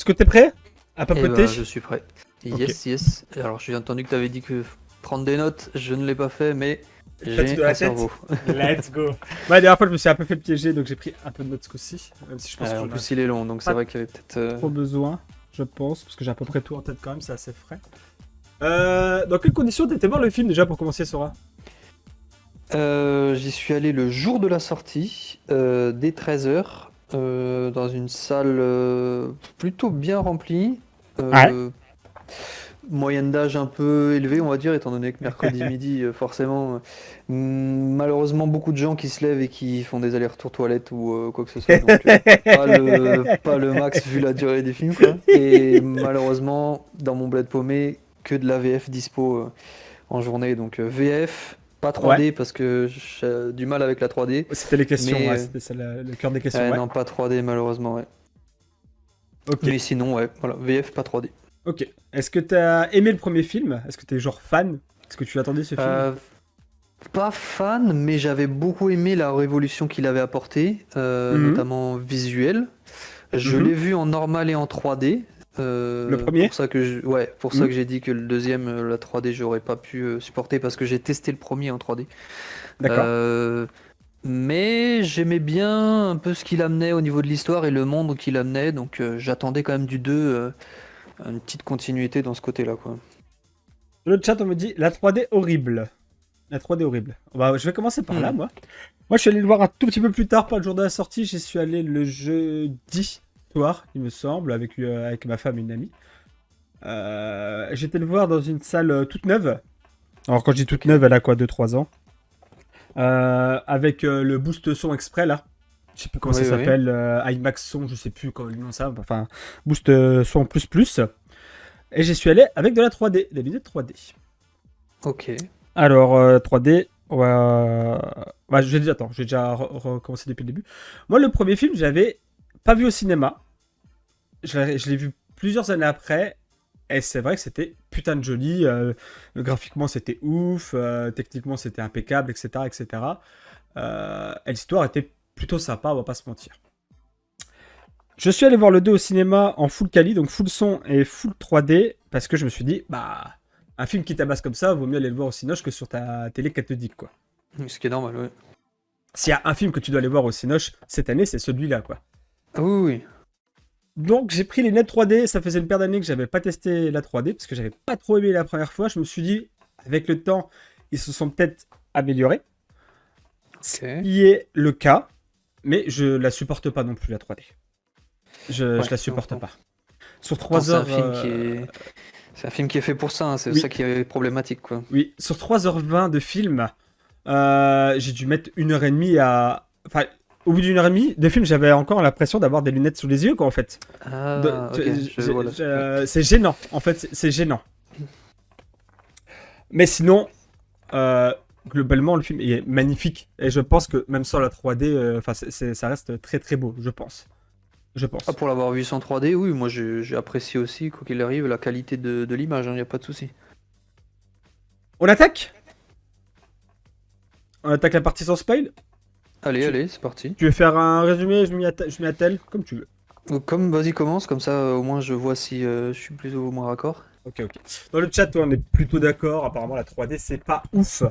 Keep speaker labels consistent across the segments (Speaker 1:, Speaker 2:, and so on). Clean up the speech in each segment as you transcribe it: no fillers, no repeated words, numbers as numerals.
Speaker 1: que t'es prêt à
Speaker 2: Eh
Speaker 1: papoter?
Speaker 2: ben, je suis prêt.
Speaker 1: Ok.
Speaker 2: Yes. Alors, j'ai entendu que tu avais dit que prendre des notes, je ne l'ai pas fait, mais
Speaker 1: T'as tout
Speaker 2: j'ai
Speaker 1: dans la
Speaker 2: un
Speaker 1: tête.
Speaker 2: cerveau.
Speaker 1: Let's go. La dernière fois, je me suis un peu fait piéger, donc j'ai pris un peu de notes ce coup-ci. Même si je pense que
Speaker 2: En
Speaker 1: j'en ai
Speaker 2: plus, il est long, donc c'est
Speaker 1: pas
Speaker 2: vrai qu'il y avait peut-être.
Speaker 1: trop besoin, je pense, parce que j'ai à peu près tout en tête quand même, c'est assez frais. Dans quelles conditions t'étais voir le film déjà pour commencer, Sora?
Speaker 2: J'y suis allé le jour de la sortie, dès 13h, dans une salle plutôt bien remplie.
Speaker 1: Ouais.
Speaker 2: Moyenne d'âge un peu élevée, on va dire, étant donné que mercredi midi, forcément, malheureusement, beaucoup de gens qui se lèvent et qui font des allers-retours toilettes ou quoi que ce soit. Donc, pas le max vu la durée du film, quoi. Et malheureusement, dans mon bled paumé, que de la VF dispo en journée. Donc, VF, pas
Speaker 1: Ouais.
Speaker 2: 3D parce que j'ai du mal avec la 3D.
Speaker 1: C'était les questions,
Speaker 2: Mais
Speaker 1: ouais, c'était ça le cœur des questions, ouais.
Speaker 2: non, pas 3D, malheureusement, ouais.
Speaker 1: Ok,
Speaker 2: Mais sinon, ouais, voilà, VF, pas 3D.
Speaker 1: ok. Est-ce que t'as aimé le premier film? Est-ce que t'es genre fan? Est-ce que tu attendais ce film?
Speaker 2: Euh, Pas fan, mais j'avais beaucoup aimé la révolution qu'il avait apportée,
Speaker 1: Mhm,
Speaker 2: notamment visuelle. Je
Speaker 1: mhm.
Speaker 2: l'ai vu en normal et en 3D.
Speaker 1: Le premier?
Speaker 2: Pour ça
Speaker 1: Mhm.
Speaker 2: que j'ai dit que le deuxième, la 3D, j'aurais pas pu supporter parce que j'ai testé le premier en 3D.
Speaker 1: D'accord.
Speaker 2: Euh, mais j'aimais bien un peu ce qu'il amenait au niveau de l'histoire et le monde qu'il amenait, donc j'attendais quand même du 2 une petite continuité dans ce côté-là, quoi.
Speaker 1: Le chat, on me dit la 3D horrible. La 3D horrible. Bah, je vais commencer par là,
Speaker 2: Hmm.
Speaker 1: moi. Moi, je suis allé le voir un tout petit peu plus tard, pas le jour de la sortie. J'y suis allé le jeudi soir, il me semble, avec ma femme et une amie. J'étais le voir dans une salle toute neuve. Alors, quand je dis toute
Speaker 2: Ok.
Speaker 1: neuve, elle a quoi, 2-3 ans. Avec le boost son exprès, là. Je sais plus comment ça
Speaker 2: Oui, oui.
Speaker 1: s'appelle. IMAX son, je sais plus comment le nom ça. Enfin, boost son plus plus. Et j'y suis allé avec de la 3D, des lunettes 3D.
Speaker 2: Ok.
Speaker 1: Alors, 3D, ouais, bah, j'ai déjà recommencé depuis le début. Moi, le premier film, j'avais pas vu au cinéma. Je l'ai vu plusieurs années après. Et c'est vrai que c'était putain de joli. Graphiquement, c'était ouf. Techniquement, c'était impeccable, etc. etc. Et l'histoire était plutôt sympa, on va pas se mentir. Je suis allé voir le 2 au cinéma en full quali, donc full son et full 3D, parce que je me suis dit, bah, un film qui tabasse comme ça, vaut mieux aller le voir au Cinoche que sur ta télé cathodique, quoi.
Speaker 2: Ce qui est normal, ouais.
Speaker 1: S'il y a un film que tu dois aller voir au Cinoche cette année, c'est celui-là, quoi.
Speaker 2: Ah oui, oui.
Speaker 1: Donc j'ai pris les lunettes 3D, ça faisait une paire d'années que j'avais pas testé la 3D, parce que j'avais pas trop aimé la première fois. Je me suis dit, avec le temps, ils se sont peut-être améliorés. Ce
Speaker 2: Ok.
Speaker 1: qui est le cas, mais je la supporte pas non plus, la 3D. Je
Speaker 2: Ouais,
Speaker 1: la
Speaker 2: donc,
Speaker 1: supporte
Speaker 2: bon.
Speaker 1: pas. Sur
Speaker 2: Pourtant,
Speaker 1: 3 heures.
Speaker 2: c'est un film qui est fait pour ça, hein, c'est
Speaker 1: Oui,
Speaker 2: ça qui est problématique, quoi.
Speaker 1: oui, sur 3h20 de film, j'ai dû mettre 1h30 à. Enfin, au bout d'une heure et demie de film, j'avais encore l'impression d'avoir des lunettes sous les yeux, quoi, en fait.
Speaker 2: Ah, ok, je vois là. Ouais.
Speaker 1: C'est gênant, en fait, c'est gênant. Mais sinon, euh, globalement, le film est magnifique. Et je pense que même sans la 3D, ça reste très très beau, je pense. Je
Speaker 2: Ah,
Speaker 1: pense.
Speaker 2: pour l'avoir vu sans 3D, oui, moi j'ai apprécié aussi, quoi qu'il arrive, la qualité de l'image, il n'y a pas de souci.
Speaker 1: On attaque? On attaque la partie sans spoil?
Speaker 2: Allez,
Speaker 1: tu,
Speaker 2: allez, c'est parti.
Speaker 1: tu veux faire un résumé? Je m'y attelle, comme tu veux.
Speaker 2: Comme, vas-y, commence, comme ça au moins je vois si je suis plus ou moins raccord.
Speaker 1: Ok, ok. Dans le chat, on est plutôt d'accord. Apparemment, la 3D, c'est pas ouf.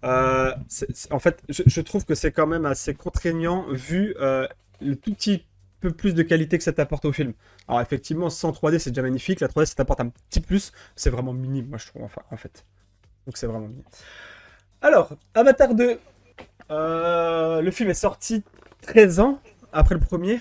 Speaker 1: En fait, je trouve que c'est quand même assez contraignant vu le tout petit peu plus de qualité que ça t'apporte au film. Alors, effectivement, sans 3D, c'est déjà magnifique. La 3D, ça t'apporte un petit plus. C'est vraiment minime, moi, je trouve, enfin, en fait. Donc, c'est vraiment minime. Alors, Avatar 2. Le film est sorti 13 ans après le premier.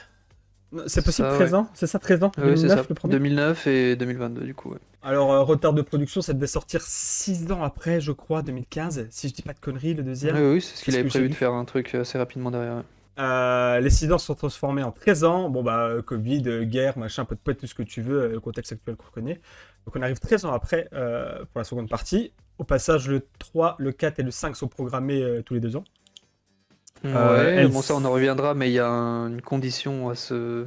Speaker 1: Non, c'est possible,
Speaker 2: Ça,
Speaker 1: 13
Speaker 2: ouais.
Speaker 1: ans? C'est ça, 13 ans?
Speaker 2: Ah oui, c'est ça.
Speaker 1: 2009, le premier?
Speaker 2: 2009 et 2022, du coup, ouais.
Speaker 1: Alors, retard de production, ça devait sortir 6 ans après, je crois, 2015, si je dis pas de conneries, le
Speaker 2: Oui,
Speaker 1: deuxième.
Speaker 2: oui, c'est ce
Speaker 1: C'est
Speaker 2: qu'il
Speaker 1: ce
Speaker 2: avait
Speaker 1: que j'ai
Speaker 2: prévu de
Speaker 1: lu.
Speaker 2: faire un truc assez rapidement derrière. Ouais.
Speaker 1: Les 6 ans se sont transformés en 13 ans. Bon, bah, Covid, guerre, machin, peu de poète, tout ce que tu veux, le contexte actuel qu'on connaît. Donc, on arrive 13 ans après pour la seconde partie. Au passage, le 3, le 4 et le 5 sont programmés tous les 2 ans.
Speaker 2: Ouais,
Speaker 1: Elle...
Speaker 2: bon ça on en reviendra, mais il y a une condition à ce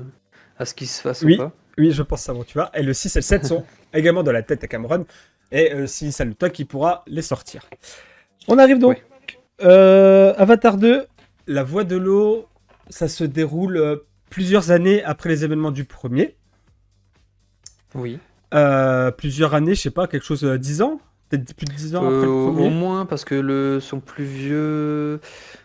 Speaker 2: qui se fasse ou
Speaker 1: Oui,
Speaker 2: pas.
Speaker 1: oui, je pense savoir, tu vois. Et le 6 et le 7 sont également dans la tête à Cameron. Et si ça le toi qui pourra les sortir. On arrive donc.
Speaker 2: Ouais.
Speaker 1: Avatar 2, La Voie de l'eau, ça se déroule plusieurs années après les événements du premier.
Speaker 2: Oui.
Speaker 1: Plusieurs années, je sais pas, quelque chose, 10 ans? Peut-être plus de 10 ans après le
Speaker 2: Au
Speaker 1: premier?
Speaker 2: moins parce que son plus vieux,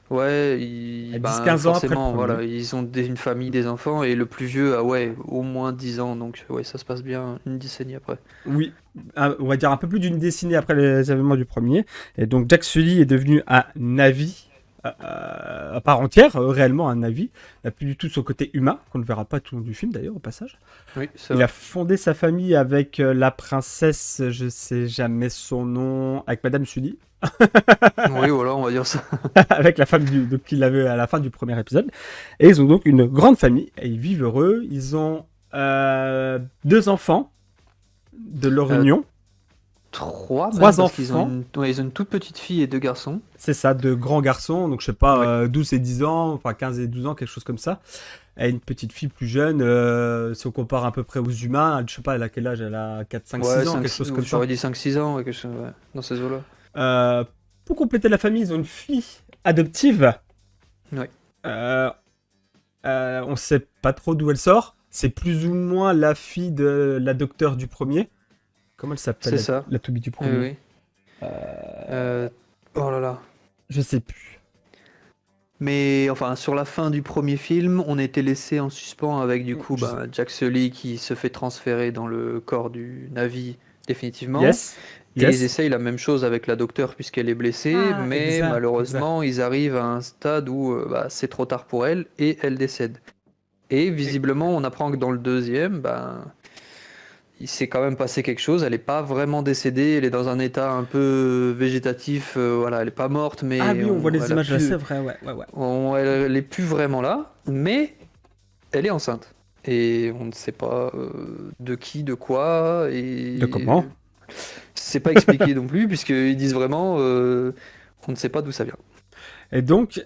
Speaker 2: ouais,
Speaker 1: À dix
Speaker 2: ben
Speaker 1: quinze ans après le
Speaker 2: forcément,
Speaker 1: premier.
Speaker 2: voilà, ils ont une famille, des enfants, et le plus vieux a ouais, au moins 10 ans, donc ouais, ça se passe bien une décennie après.
Speaker 1: Oui, on va dire un peu plus d'une décennie après les événements du premier. Et donc Jack Sully est devenu un Na'vi à part entière, réellement un Na'vi. Il n'a plus du tout son côté humain, qu'on ne verra pas tout au long du film d'ailleurs, au passage.
Speaker 2: Oui, c'est
Speaker 1: Il a
Speaker 2: vrai.
Speaker 1: fondé sa famille avec la princesse, je sais jamais son nom, avec Madame Sully,
Speaker 2: Oui, voilà, on va dire ça.
Speaker 1: avec la femme qu'il avait à la fin du premier épisode. Et ils ont donc une grande famille, et ils vivent heureux. Ils ont 2 enfants de leur
Speaker 2: Euh,
Speaker 1: union.
Speaker 2: Trois même,
Speaker 1: Trois
Speaker 2: parce qu'ils ont
Speaker 1: enfants,
Speaker 2: ouais, ils ont une toute petite fille et deux garçons.
Speaker 1: c'est ça, de grands garçons, donc je sais
Speaker 2: Oui.
Speaker 1: pas, 12 et 10 ans, enfin 15 et 12 ans, quelque chose comme ça. Et une petite fille plus jeune, si on compare à peu près aux humains, je sais pas, elle a quel âge? Elle a 4 5
Speaker 2: Ouais,
Speaker 1: 6 ans, quelque chose comme ça.
Speaker 2: j'aurais dit 5 6 ans, ouais, quelque chose, ouais, dans ces eaux-là.
Speaker 1: Euh, pour compléter la famille, ils ont une fille adoptive.
Speaker 2: Oui,
Speaker 1: Euh, on sait pas trop d'où elle sort. C'est plus ou moins la fille de la docteure du premier. Comment elle s'appelle,
Speaker 2: c'est ça.
Speaker 1: la toubib du
Speaker 2: Oui,
Speaker 1: premier?
Speaker 2: oui. Oh là là.
Speaker 1: Je sais plus.
Speaker 2: Mais enfin, sur la fin du premier film, on était laissé en suspens avec du coup
Speaker 1: Je sais-
Speaker 2: Jack Sully qui se fait transférer dans le corps du Navi définitivement.
Speaker 1: Yes,
Speaker 2: Et ils
Speaker 1: yes.
Speaker 2: essayent la même chose avec la docteure puisqu'elle est blessée,
Speaker 1: Ah,
Speaker 2: mais
Speaker 1: exact, exact.
Speaker 2: malheureusement, ils arrivent à un stade où c'est trop tard pour elle et elle décède. Et visiblement, on apprend que dans le deuxième, il s'est quand même passé quelque chose. Elle n'est pas vraiment décédée, elle est dans un état un peu végétatif. Voilà, elle n'est pas morte,
Speaker 1: Ah
Speaker 2: mais
Speaker 1: oui, on voit les
Speaker 2: elle a
Speaker 1: images là, c'est
Speaker 2: plus,
Speaker 1: vrai, ouais, ouais, ouais.
Speaker 2: elle est plus vraiment là. Mais elle est enceinte. Et on ne sait pas de qui, de quoi,
Speaker 1: De
Speaker 2: et
Speaker 1: comment?
Speaker 2: c'est pas expliqué non plus, puisqu'ils disent vraiment on ne sait pas d'où ça vient.
Speaker 1: Et donc,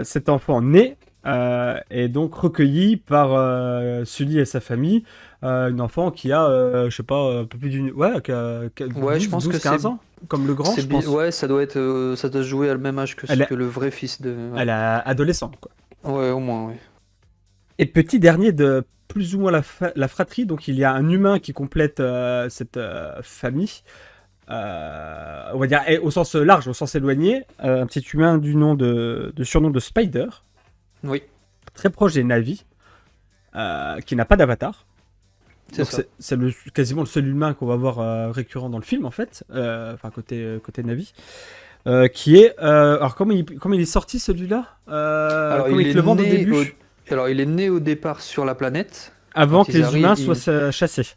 Speaker 1: cet enfant né est donc recueilli par Sully et sa famille. Une enfant qui a, je sais pas, un peu plus d'une. Ouais, qui a
Speaker 2: Ouais, je pense que
Speaker 1: 12 15 ans, comme le grand, je pense.
Speaker 2: ouais, ça doit être, ça doit se jouer à le même âge
Speaker 1: Elle est,
Speaker 2: que le vrai fils de. Ouais,
Speaker 1: elle est adolescente, quoi.
Speaker 2: ouais, au moins, ouais.
Speaker 1: Et petit dernier de plus ou moins la fratrie, donc il y a un humain qui complète cette famille. On va dire au sens large, au sens éloigné, un petit humain du nom de surnom de Spider,
Speaker 2: Oui,
Speaker 1: très proche des Na'vi, qui n'a pas d'avatar.
Speaker 2: c'est
Speaker 1: Donc
Speaker 2: ça.
Speaker 1: c'est quasiment le seul humain qu'on va voir récurrent dans le film en fait, enfin côté Na'vi, qui est alors comment il est sorti celui-là,
Speaker 2: Alors,
Speaker 1: comment ils te le vendent au début,
Speaker 2: il est né au départ sur la planète.
Speaker 1: avant
Speaker 2: Quand
Speaker 1: que
Speaker 2: ils
Speaker 1: les humains
Speaker 2: arrivent,
Speaker 1: soient chassés.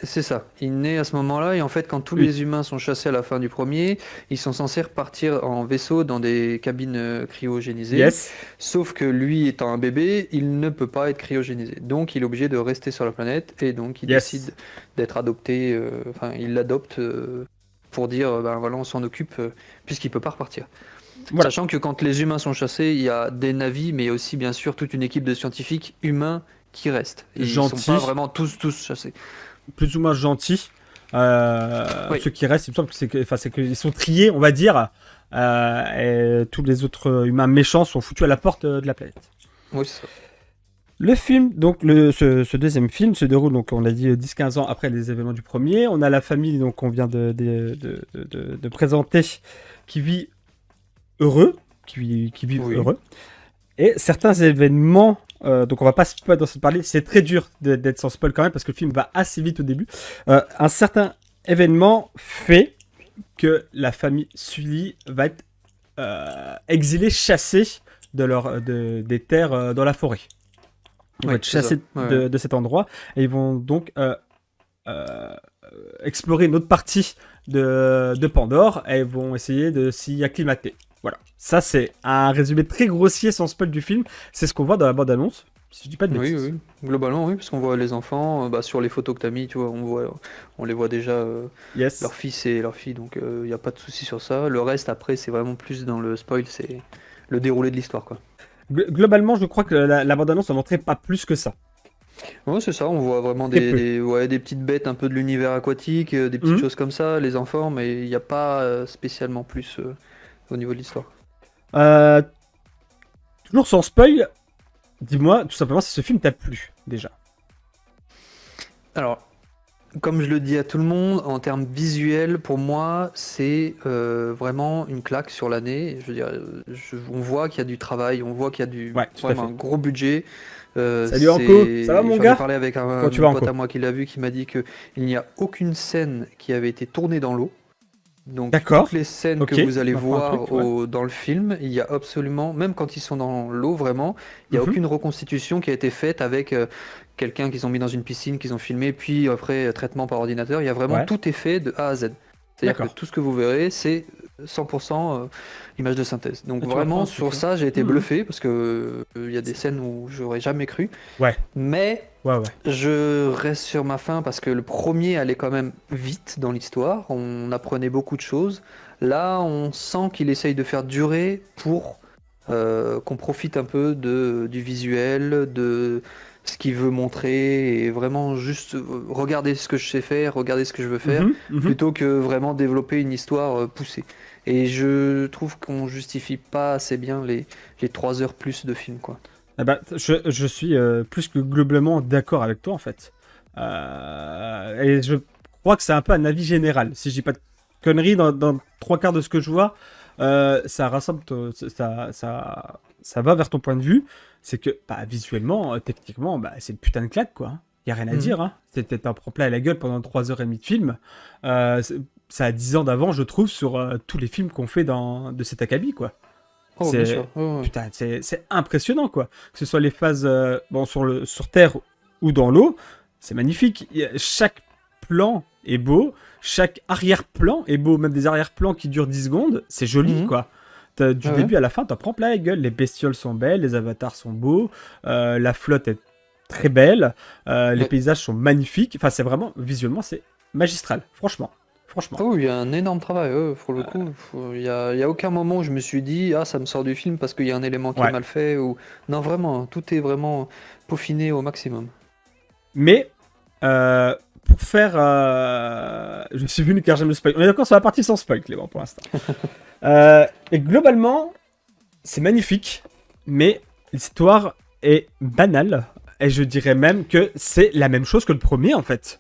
Speaker 2: c'est ça. Il naît à ce moment-là, et en fait, quand tous
Speaker 1: Oui.
Speaker 2: les humains sont chassés à la fin du premier, ils sont censés repartir en vaisseau dans des cabines cryogénisées.
Speaker 1: Yes.
Speaker 2: Sauf que lui, étant un bébé, il ne peut pas être cryogénisé. Donc, il est obligé de rester sur la planète, et donc il
Speaker 1: Yes.
Speaker 2: décide d'être adopté. Enfin, il l'adopte pour dire, ben voilà, on s'en occupe, puisqu'il peut pas repartir.
Speaker 1: Voilà.
Speaker 2: Sachant que quand les humains sont chassés, il y a des navis, mais aussi bien sûr toute une équipe de scientifiques humains qui restent. Ils sont pas
Speaker 1: Gentil,
Speaker 2: vraiment tous chassés.
Speaker 1: plus ou moins gentil.
Speaker 2: Oui,
Speaker 1: Ceux qui restent, il me semble que c'est qu'ils sont triés, on va dire. Et tous les autres humains méchants sont foutus à la porte de la planète.
Speaker 2: oui, c'est ça.
Speaker 1: Le film, donc ce deuxième film, se déroule, donc on a dit 10 15 ans après les événements du premier. On a la famille, donc on vient de présenter, qui vit heureux, qui vivent
Speaker 2: Oui.
Speaker 1: heureux. Et certains événements, donc on va pas spoiler dans cette parler, c'est très dur d'être sans spoil quand même, parce que le film va assez vite au début. Un certain événement fait que la famille Sully va être exilée, chassée des terres dans la forêt. Ils vont
Speaker 2: Oui,
Speaker 1: être
Speaker 2: c'est ça.
Speaker 1: chassés
Speaker 2: Ouais, ouais.
Speaker 1: de cet endroit et ils vont donc euh, explorer une autre partie de Pandore et ils vont essayer de s'y acclimater. Voilà. Ça, c'est un résumé très grossier sans spoil du film. C'est ce qu'on voit dans la bande-annonce, si je dis pas de
Speaker 2: Oui,
Speaker 1: bêtises.
Speaker 2: oui. Globalement, oui, parce qu'on voit les enfants, sur les photos que tu as mis, tu vois, on les voit déjà,
Speaker 1: Yes.
Speaker 2: leur fils et leur fille, donc il n'y a pas de souci sur ça. Le reste, après, c'est vraiment plus dans le spoil, c'est le déroulé de l'histoire, quoi.
Speaker 1: Globalement, je crois que la bande-annonce ne montrait pas plus que ça.
Speaker 2: Ouais, c'est ça, on voit vraiment
Speaker 1: Très peu.
Speaker 2: ouais, des petites bêtes un peu de l'univers aquatique, des petites
Speaker 1: Mhm.
Speaker 2: choses comme ça, les enfants, mais il n'y a pas spécialement plus au niveau de l'histoire.
Speaker 1: Euh, toujours sans spoil, dis-moi tout simplement si ce film t'a plu déjà.
Speaker 2: Alors, comme je le dis à tout le monde, en termes visuels, pour moi, c'est vraiment une claque sur l'année. Je veux dire, on voit qu'il y a du travail, on voit qu'il y a
Speaker 1: Ouais, tout à
Speaker 2: vraiment un
Speaker 1: fait.
Speaker 2: gros budget.
Speaker 1: Salut Anko, ça va mon
Speaker 2: J'en ai
Speaker 1: gars?
Speaker 2: parlé avec
Speaker 1: Comment tu vas
Speaker 2: un pote
Speaker 1: Anko?
Speaker 2: à moi qui l'a vu, qui m'a dit que il n'y a aucune scène qui avait été tournée dans l'eau. Donc toutes
Speaker 1: D'accord,
Speaker 2: les scènes que
Speaker 1: ok,
Speaker 2: vous
Speaker 1: tu
Speaker 2: allez
Speaker 1: m'apprends un truc,
Speaker 2: voir
Speaker 1: ouais.
Speaker 2: dans le film, il y a absolument, même quand ils sont dans l'eau vraiment, il n'y a
Speaker 1: Mhm.
Speaker 2: aucune reconstitution qui a été faite avec quelqu'un qu'ils ont mis dans une piscine, qu'ils ont filmé, puis après traitement par ordinateur. Il y a vraiment
Speaker 1: Ouais,
Speaker 2: tout est fait de A à Z. C'est-à-dire que
Speaker 1: d'accord.
Speaker 2: tout ce que vous verrez, c'est 100% image de synthèse. Donc
Speaker 1: Ah, tu m'apprends
Speaker 2: vraiment
Speaker 1: un truc
Speaker 2: sur
Speaker 1: là.
Speaker 2: ça, j'ai été
Speaker 1: Mhm.
Speaker 2: bluffé parce que il y a des scènes où j'aurais jamais cru.
Speaker 1: Ouais,
Speaker 2: Mais
Speaker 1: ouais, ouais.
Speaker 2: je reste sur ma faim parce que le premier allait quand même vite dans l'histoire, on apprenait beaucoup de choses. Là, on sent qu'il essaye de faire durer pour qu'on profite un peu du visuel, de ce qu'il veut montrer, et vraiment juste regarder ce que je sais faire, regarder ce que je veux faire,
Speaker 1: Mhm, mhm.
Speaker 2: plutôt que vraiment développer une histoire poussée. Et je trouve qu'on justifie pas assez bien les 3 heures plus de film, quoi.
Speaker 1: Eh ben, je suis plus que globalement d'accord avec toi en fait. Et je crois que c'est un peu un avis général. Si je dis pas de conneries, dans trois quarts de ce que je vois, ça rassemble, ça va vers ton point de vue. C'est que bah, visuellement, techniquement, bah, c'est une putain de claque quoi. Y a rien à
Speaker 2: Mhm.
Speaker 1: dire. Hein. C'était un propre plat à la gueule pendant 3h30 de film. Ça a 10 ans d'avant, je trouve, sur tous les films qu'on fait de cet acabit quoi.
Speaker 2: Oh, bien sûr.
Speaker 1: C'est
Speaker 2: Ouais, ouais.
Speaker 1: putain, c'est impressionnant quoi. Que ce soit les phases bon, sur terre ou dans l'eau, c'est magnifique. Chaque plan est beau, chaque arrière-plan est beau, même des arrière-plans qui durent 10 secondes, c'est joli
Speaker 2: Mhm.
Speaker 1: quoi. Du
Speaker 2: Ouais, ouais.
Speaker 1: début à la fin, t'en prends plein la gueule. Les bestioles sont belles, les avatars sont beaux, la flotte est très belle, les
Speaker 2: Ouais.
Speaker 1: paysages sont magnifiques. Enfin, c'est vraiment, visuellement, c'est magistral, franchement. Franchement.
Speaker 2: Ah oui, il y a un énorme travail, pour le coup. Il y a aucun moment où je me suis dit, ah, ça me sort du film parce qu'il y a un élément qui est
Speaker 1: Ouais.
Speaker 2: mal fait. Ou... Non, vraiment, tout est vraiment peaufiné au maximum.
Speaker 1: Mais euh, pour faire, je suis venu car j'aime le spoil. On est d'accord sur la partie sans spoil, Clément, pour l'instant. Et globalement, c'est magnifique, mais l'histoire est banale. Et je dirais même que c'est la même chose que le premier, en fait.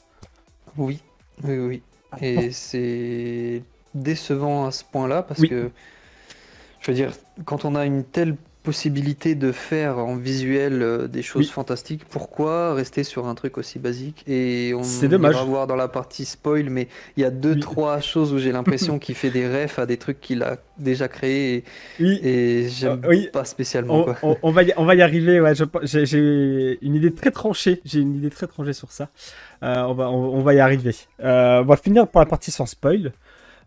Speaker 2: Oui, oui, oui. Et c'est décevant à ce point-là parce
Speaker 1: Oui,
Speaker 2: que, je veux dire, quand on a une telle possibilité de faire en visuel des choses
Speaker 1: oui,
Speaker 2: fantastiques, pourquoi rester sur un truc aussi basique? Et
Speaker 1: c'est
Speaker 2: on ira
Speaker 1: dommage.
Speaker 2: voir dans la partie spoil, mais il y a deux,
Speaker 1: Oui,
Speaker 2: trois choses où j'ai l'impression qu'il fait des refs à des trucs qu'il a déjà créés
Speaker 1: oui,
Speaker 2: et j'aime
Speaker 1: oui.
Speaker 2: pas spécialement, quoi.
Speaker 1: On va y arriver. Ouais, j'ai une idée très tranchée. J'ai une idée très tranchée sur ça. On va y arriver. On va finir par la partie sans spoil.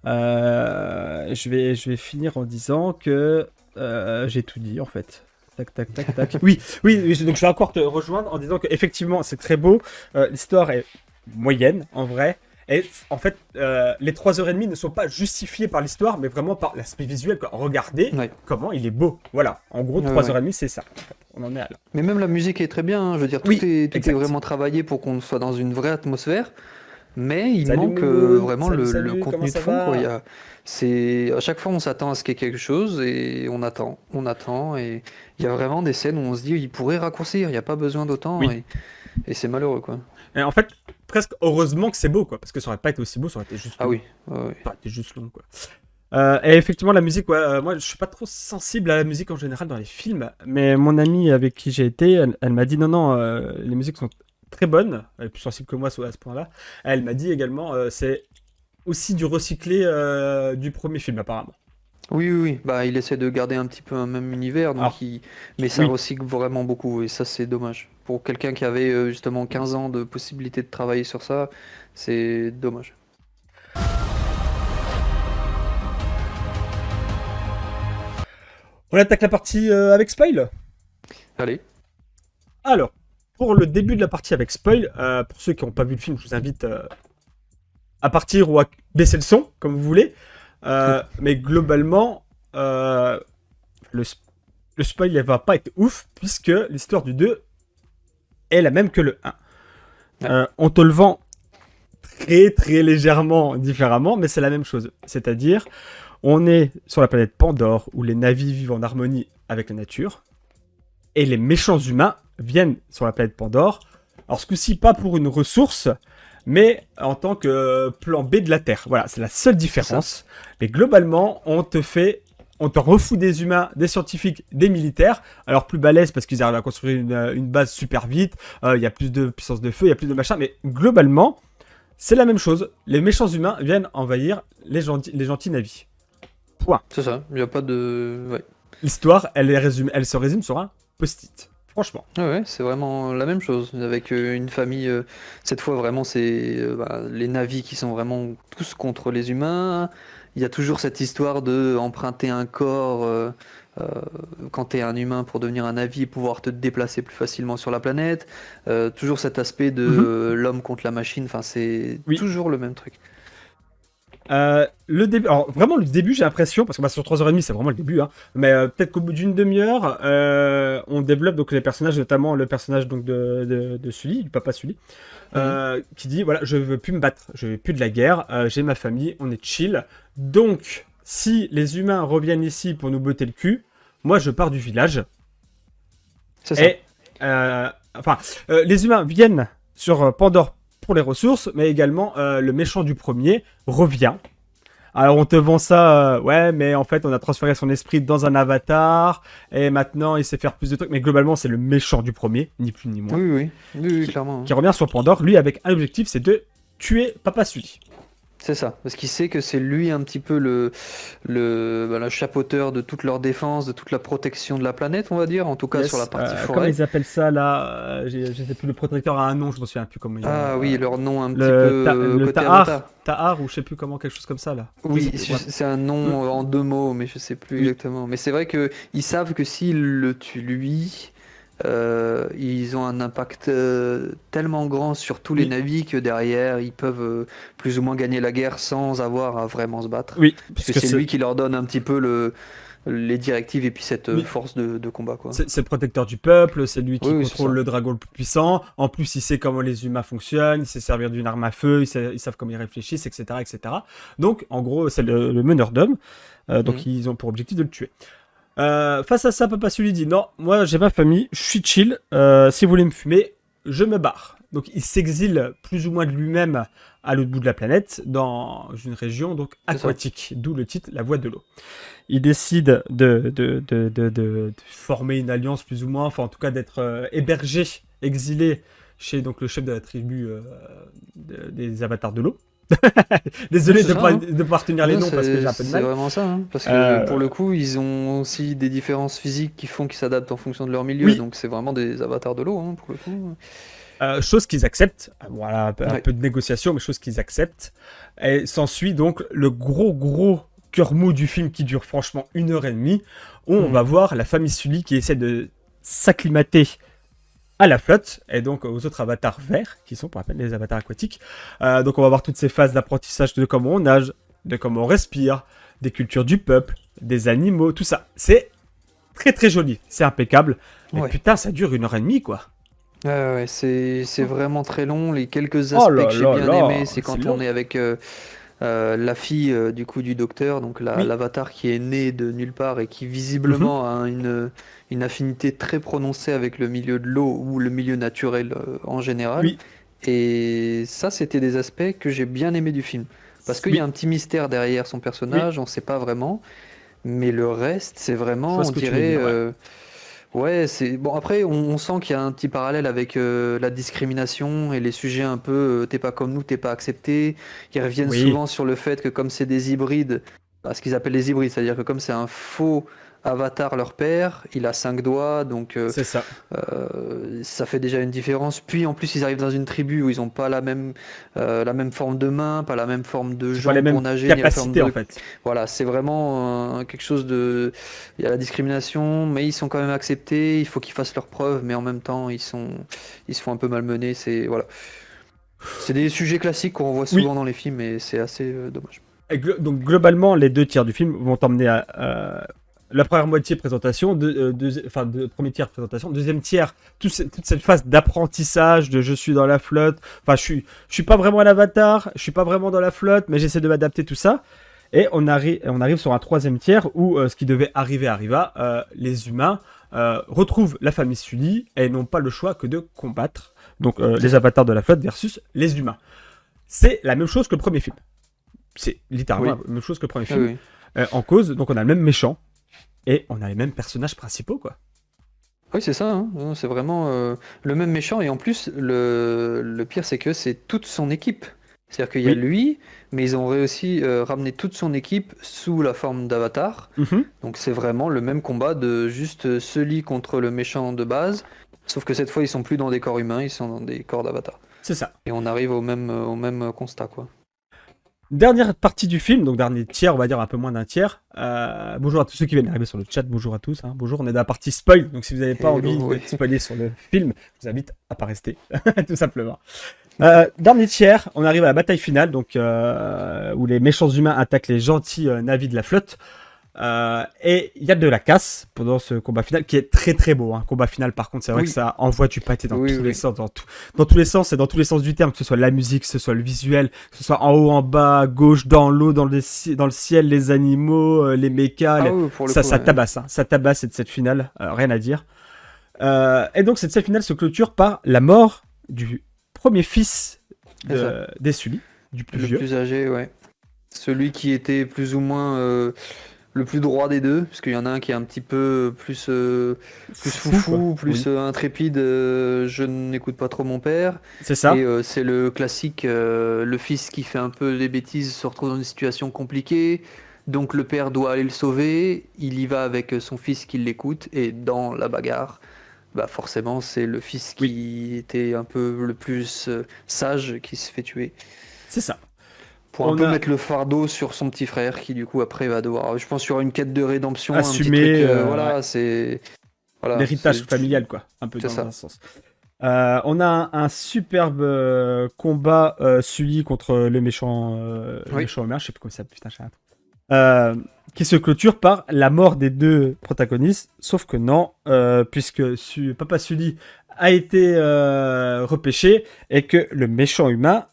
Speaker 1: Je vais finir en disant que j'ai tout dit en fait. Tac, tac, tac, tac. Oui, oui, oui, donc je vais encore te rejoindre en disant que effectivement c'est très beau. L'histoire est moyenne en vrai. Et en fait, les 3h30 ne sont pas justifiées par l'histoire, mais vraiment par l'aspect visuel, quoi. Regardez
Speaker 2: Ouais,
Speaker 1: comment il est beau. Voilà. En gros,
Speaker 2: ouais,
Speaker 1: trois
Speaker 2: ouais.
Speaker 1: heures 30 c'est ça. En fait. On en est à là.
Speaker 2: Mais même la musique est très bien, hein. Je veux dire,
Speaker 1: Oui,
Speaker 2: tout est
Speaker 1: exact.
Speaker 2: vraiment travaillé pour qu'on soit dans une vraie atmosphère. Mais il
Speaker 1: Salut
Speaker 2: manque
Speaker 1: Moumoun.
Speaker 2: vraiment
Speaker 1: Salut,
Speaker 2: le
Speaker 1: salut. Comment
Speaker 2: contenu de
Speaker 1: ça
Speaker 2: fond, quoi.
Speaker 1: va?
Speaker 2: À chaque fois, on s'attend à ce qu'il y ait quelque chose et on attend. Et il y a vraiment des scènes où on se dit, il pourrait raccourcir, il n'y a pas besoin d'autant.
Speaker 1: Oui.
Speaker 2: Et c'est malheureux, quoi.
Speaker 1: Et en fait, presque heureusement que c'est beau, quoi. Parce que ça aurait pas été aussi beau, ça aurait été juste
Speaker 2: Ah
Speaker 1: long.
Speaker 2: oui, ouais, ouais.
Speaker 1: Ça aurait été juste long, quoi. Et effectivement, la musique, ouais, moi je suis pas trop sensible à la musique en général dans les films, mais mon amie avec qui j'ai été, elle m'a dit non, non, les musiques sont très bonnes, elle est plus sensible que moi à ce point-là. Elle m'a dit également, c'est aussi du recyclé du premier film, apparemment.
Speaker 2: Oui, oui, oui. Bah, il essaie de garder un petit peu un même univers,
Speaker 1: Alors,
Speaker 2: mais ça
Speaker 1: oui.
Speaker 2: recycle vraiment beaucoup, et ça, c'est dommage. Pour quelqu'un qui avait justement 15 ans de possibilité de travailler sur ça, c'est dommage.
Speaker 1: On attaque la partie avec spoil.
Speaker 2: Allez.
Speaker 1: Alors, pour le début de la partie avec spoil, pour ceux qui n'ont pas vu le film, je vous invite à partir ou à baisser le son, comme vous voulez. Mais globalement, le, le spoil ne va pas être ouf, puisque l'histoire du 2 est la même que le 1.
Speaker 2: Ouais.
Speaker 1: On te le vend très très légèrement différemment, mais c'est la même chose. C'est-à-dire, on est sur la planète Pandore, où les navis vivent en harmonie avec la nature, et les méchants humains viennent sur la planète Pandore. Alors ce coup-ci, pas pour une ressource, mais en tant que plan B de la Terre. Voilà, c'est la seule différence. Mais globalement, on te refout des humains, des scientifiques, des militaires. Alors plus balèzes parce qu'ils arrivent à construire une base super vite. Il y a plus de puissance de feu, il y a plus de machin. Mais globalement, c'est la même chose. Les méchants humains viennent envahir les gentils navis. Point.
Speaker 2: C'est ça, il n'y a pas de... Ouais.
Speaker 1: L'histoire, elle se résume sur un post-it. Franchement.
Speaker 2: Ouais, c'est vraiment la même chose, avec une famille, cette fois vraiment c'est les navis qui sont vraiment tous contre les humains. Il y a toujours cette histoire de emprunter un corps euh, quand tu es un humain pour devenir un navi et pouvoir te déplacer plus facilement sur la planète. Toujours cet aspect de l'homme contre la machine, enfin c'est toujours le même truc.
Speaker 1: Le début, alors vraiment le début, j'ai l'impression, parce que sur 3h30 c'est vraiment le début, hein, mais peut-être qu'au bout d'une demi-heure, on développe donc les personnages, notamment le personnage donc de Sully, du papa Sully, qui dit voilà, je veux plus me battre, je veux plus de la guerre, j'ai ma famille, on est chill, donc si les humains reviennent ici pour nous botter le cul, moi je pars du village.
Speaker 2: C'est ça.
Speaker 1: Et les humains viennent sur Pandore pour les ressources, mais également le méchant du premier revient. Alors on te vend ça, ouais, mais en fait on a transféré son esprit dans un avatar, et maintenant il sait faire plus de trucs, mais globalement c'est le méchant du premier, ni plus ni moins.
Speaker 2: Oui, clairement.
Speaker 1: Qui revient sur Pandore, lui avec un objectif, c'est de tuer Papa Sully.
Speaker 2: C'est ça, parce qu'il sait que c'est lui un petit peu le chapeauteur de toute leur défense, de toute la protection de la planète, on va dire, en tout cas sur la partie forêt.
Speaker 1: Comment ils appellent ça là, je sais plus, le protecteur a un nom, je me souviens plus comment il
Speaker 2: oui, leur nom un petit peu
Speaker 1: le
Speaker 2: côté
Speaker 1: Tahar ou je sais plus comment, quelque chose comme ça là.
Speaker 2: Oui, c'est un nom en 2 mots, mais je sais plus exactement. Mais c'est vrai que ils savent que s'ils le tuent lui, ils ont un impact tellement grand sur tous les navires que derrière ils peuvent plus ou moins gagner la guerre sans avoir à vraiment se battre.
Speaker 1: Oui,
Speaker 2: parce que c'est lui qui leur donne un petit peu les directives et puis cette force de combat, quoi.
Speaker 1: C'est le protecteur du peuple, c'est lui qui contrôle le dragon le plus puissant. En plus, il sait comment les humains fonctionnent, il sait servir d'une arme à feu, ils savent comment ils réfléchissent, etc., etc. Donc, en gros, c'est le meneur d'hommes. Donc, ils ont pour objectif de le tuer. Face à ça, Papa Sully dit non, moi j'ai ma famille, je suis chill. Si vous voulez me fumer, je me barre. Donc il s'exile plus ou moins de lui-même à l'autre bout de la planète, dans une région donc aquatique, d'où le titre La Voix de l'eau. Il décide de former une alliance plus ou moins, enfin en tout cas d'être hébergé, exilé chez donc le chef de la tribu des avatars de l'eau. Désolé de ne pas retenir les noms parce que j'ai un peu de mal.
Speaker 2: C'est vraiment ça, hein, parce que pour le coup, ils ont aussi des différences physiques qui font qu'ils s'adaptent en fonction de leur milieu, donc c'est vraiment des avatars de l'eau, hein, pour le coup.
Speaker 1: Chose qu'ils acceptent, voilà, un peu de négociation, mais chose qu'ils acceptent. Et s'ensuit donc le gros cœur mou du film qui dure franchement 1h30, où on va voir la famille Sully qui essaie de s'acclimater à la flotte, et donc aux autres avatars verts, qui sont pour rappel les avatars aquatiques. Donc on va voir toutes ces phases d'apprentissage de comment on nage, de comment on respire, des cultures du peuple, des animaux, tout ça. C'est très joli, c'est impeccable. Mais putain, ça dure 1h30, quoi.
Speaker 2: Ouais, c'est vraiment très long. Les quelques aspects que j'ai bien aimés, c'est quand on est avec la fille du coup du docteur, donc l'avatar qui est né de nulle part et qui visiblement a une affinité très prononcée avec le milieu de l'eau ou le milieu naturel en général. Et ça, c'était des aspects que j'ai bien aimé du film. Parce qu'il y a un petit mystère derrière son personnage, on ne sait pas vraiment. Mais le reste, c'est vraiment, on dirait... Ouais, c'est bon. Après, on sent qu'il y a un petit parallèle avec la discrimination et les sujets un peu t'es pas comme nous, t'es pas accepté. Ils reviennent souvent sur le fait que comme c'est des hybrides, ce qu'ils appellent les hybrides, c'est-à-dire que comme c'est un faux avatar leur père, il a 5 doigts, donc
Speaker 1: c'est ça.
Speaker 2: Ça fait déjà une différence. Puis en plus, ils arrivent dans une tribu où ils ont pas la même forme de main, pas la même forme de jambes pour nager,
Speaker 1: ni la forme de... en fait.
Speaker 2: Voilà, c'est vraiment quelque chose de. Il y a la discrimination, mais ils sont quand même acceptés. Il faut qu'ils fassent leurs preuves, mais en même temps, ils se font un peu malmener. C'est des sujets classiques qu'on voit souvent dans les films, et c'est assez dommage.
Speaker 1: Donc globalement, les 2 tiers du film vont t'emmener à la première moitié présentation, premier tiers présentation, deuxième tiers, toute cette phase d'apprentissage, de je suis dans la flotte, enfin je suis pas vraiment un avatar, je suis pas vraiment dans la flotte, mais j'essaie de m'adapter, tout ça. Et on arrive sur un 3e tiers où ce qui devait arriver arriva, les humains retrouvent la famille Sully et n'ont pas le choix que de combattre. Donc les avatars de la flotte versus les humains. c'est la même chose que le premier film. C'est littéralement
Speaker 2: Oui.
Speaker 1: la même chose que le premier
Speaker 2: Ah
Speaker 1: film.
Speaker 2: oui.
Speaker 1: En cause, donc on a le même méchant et on a les mêmes personnages principaux, quoi.
Speaker 2: Oui, c'est ça, hein. Non, c'est vraiment le même méchant. Et en plus, le pire, c'est que c'est toute son équipe. C'est-à-dire qu'il y a
Speaker 1: Oui.
Speaker 2: lui, mais ils ont réussi à ramener toute son équipe sous la forme d'Avatar.
Speaker 1: Mhm.
Speaker 2: Donc c'est vraiment le même combat de juste Sully contre le méchant de base. Sauf que cette fois, ils sont plus dans des corps humains, ils sont dans des corps d'Avatar.
Speaker 1: C'est ça.
Speaker 2: Et on arrive au même constat, quoi.
Speaker 1: Dernière partie du film, donc dernier tiers, on va dire un peu moins d'un tiers. Bonjour à tous ceux qui viennent d'arriver sur le chat, bonjour à tous. Hein. Bonjour, on est dans la partie spoil, donc si vous n'avez pas
Speaker 2: Hello,
Speaker 1: envie
Speaker 2: oui.
Speaker 1: de spoiler sur le film, je vous invite à pas rester, tout simplement. Dernier tiers, on arrive à la bataille finale, donc où les méchants humains attaquent les gentils navires de la flotte. Et il y a de la casse pendant ce combat final qui est très très beau. Hein. Combat final, par contre, c'est vrai
Speaker 2: Oui.
Speaker 1: que ça envoie du pâté dans
Speaker 2: Oui,
Speaker 1: tous
Speaker 2: oui.
Speaker 1: les sens, dans tous les sens et dans tous les sens du terme, que ce soit la musique, que ce soit le visuel, que ce soit en haut, en bas, à gauche, dans l'eau, dans le ciel, les animaux, les mechas,
Speaker 2: Ah oui, pour le
Speaker 1: ça,
Speaker 2: coup,
Speaker 1: ça
Speaker 2: ouais.
Speaker 1: tabasse, hein. Ça tabasse cette finale, rien à dire. Et donc cette scène finale se clôture par la mort du premier fils
Speaker 2: C'est ça.
Speaker 1: des Sully, du plus
Speaker 2: Le
Speaker 1: vieux.
Speaker 2: plus âgé, ouais. Celui qui était plus ou moins le plus droit des deux, parce qu'il y en a un qui est un petit peu plus
Speaker 1: Fou,
Speaker 2: foufou,
Speaker 1: quoi.
Speaker 2: plus
Speaker 1: Oui.
Speaker 2: intrépide, je n'écoute pas trop mon père.
Speaker 1: C'est ça.
Speaker 2: Et c'est le classique, le fils qui fait un peu des bêtises se retrouve dans une situation compliquée, donc le père doit aller le sauver, il y va avec son fils qui l'écoute, et dans la bagarre, bah forcément c'est le fils
Speaker 1: Oui.
Speaker 2: qui était un peu le plus sage qui se fait tuer.
Speaker 1: C'est ça.
Speaker 2: Pour un
Speaker 1: On
Speaker 2: peu
Speaker 1: a
Speaker 2: mettre le fardeau sur son petit frère qui du coup après va devoir, je pense, sur une quête de rédemption, un petit
Speaker 1: assumer
Speaker 2: truc,
Speaker 1: ouais,
Speaker 2: voilà, c'est voilà,
Speaker 1: l'héritage familial, quoi, un peu
Speaker 2: c'est
Speaker 1: dans
Speaker 2: ça.
Speaker 1: un sens. On a un superbe combat Sully contre le
Speaker 2: Oui,
Speaker 1: méchant Homer, je sais plus comment ça s'appelle, putain, j'ai un trou. Qui se clôture par la mort des deux protagonistes, sauf que non, puisque Papa Sully a été repêché et que le méchant humain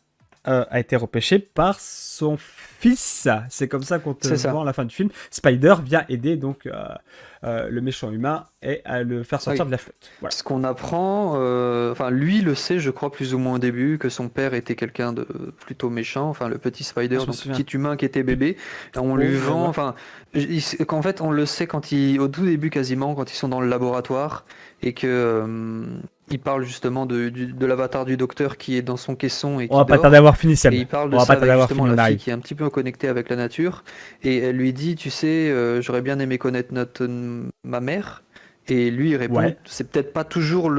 Speaker 1: a été repêché par son fils. C'est comme ça qu'on te
Speaker 2: c'est ça.
Speaker 1: voit à la fin du film. Spider vient aider donc le méchant humain et à le faire sortir
Speaker 2: Oui.
Speaker 1: de la flotte. Voilà.
Speaker 2: Ce qu'on apprend, enfin lui le sait, je crois plus ou moins au début, que son père était quelqu'un de plutôt méchant, enfin le petit Spider,
Speaker 1: Je me
Speaker 2: donc le
Speaker 1: souviens
Speaker 2: petit humain qui était bébé, et on lui
Speaker 1: trop,
Speaker 2: vend,
Speaker 1: ouais.
Speaker 2: enfin, qu'en fait on le sait au tout début quasiment, quand ils sont dans le laboratoire, et que il parle justement de l'avatar du docteur qui est dans son caisson et
Speaker 1: On
Speaker 2: qui
Speaker 1: va pas
Speaker 2: dort.
Speaker 1: tarder à avoir fini,
Speaker 2: Et
Speaker 1: Seb.
Speaker 2: il parle
Speaker 1: On
Speaker 2: de
Speaker 1: va
Speaker 2: ça
Speaker 1: pas tarder
Speaker 2: avec
Speaker 1: à avoir
Speaker 2: justement
Speaker 1: fini, on
Speaker 2: la fille
Speaker 1: arrive.
Speaker 2: qui est un petit peu connectée avec la nature. Et elle lui dit, tu sais, j'aurais bien aimé connaître ma mère. Et lui il répond,
Speaker 1: Ouais.
Speaker 2: c'est peut-être pas toujours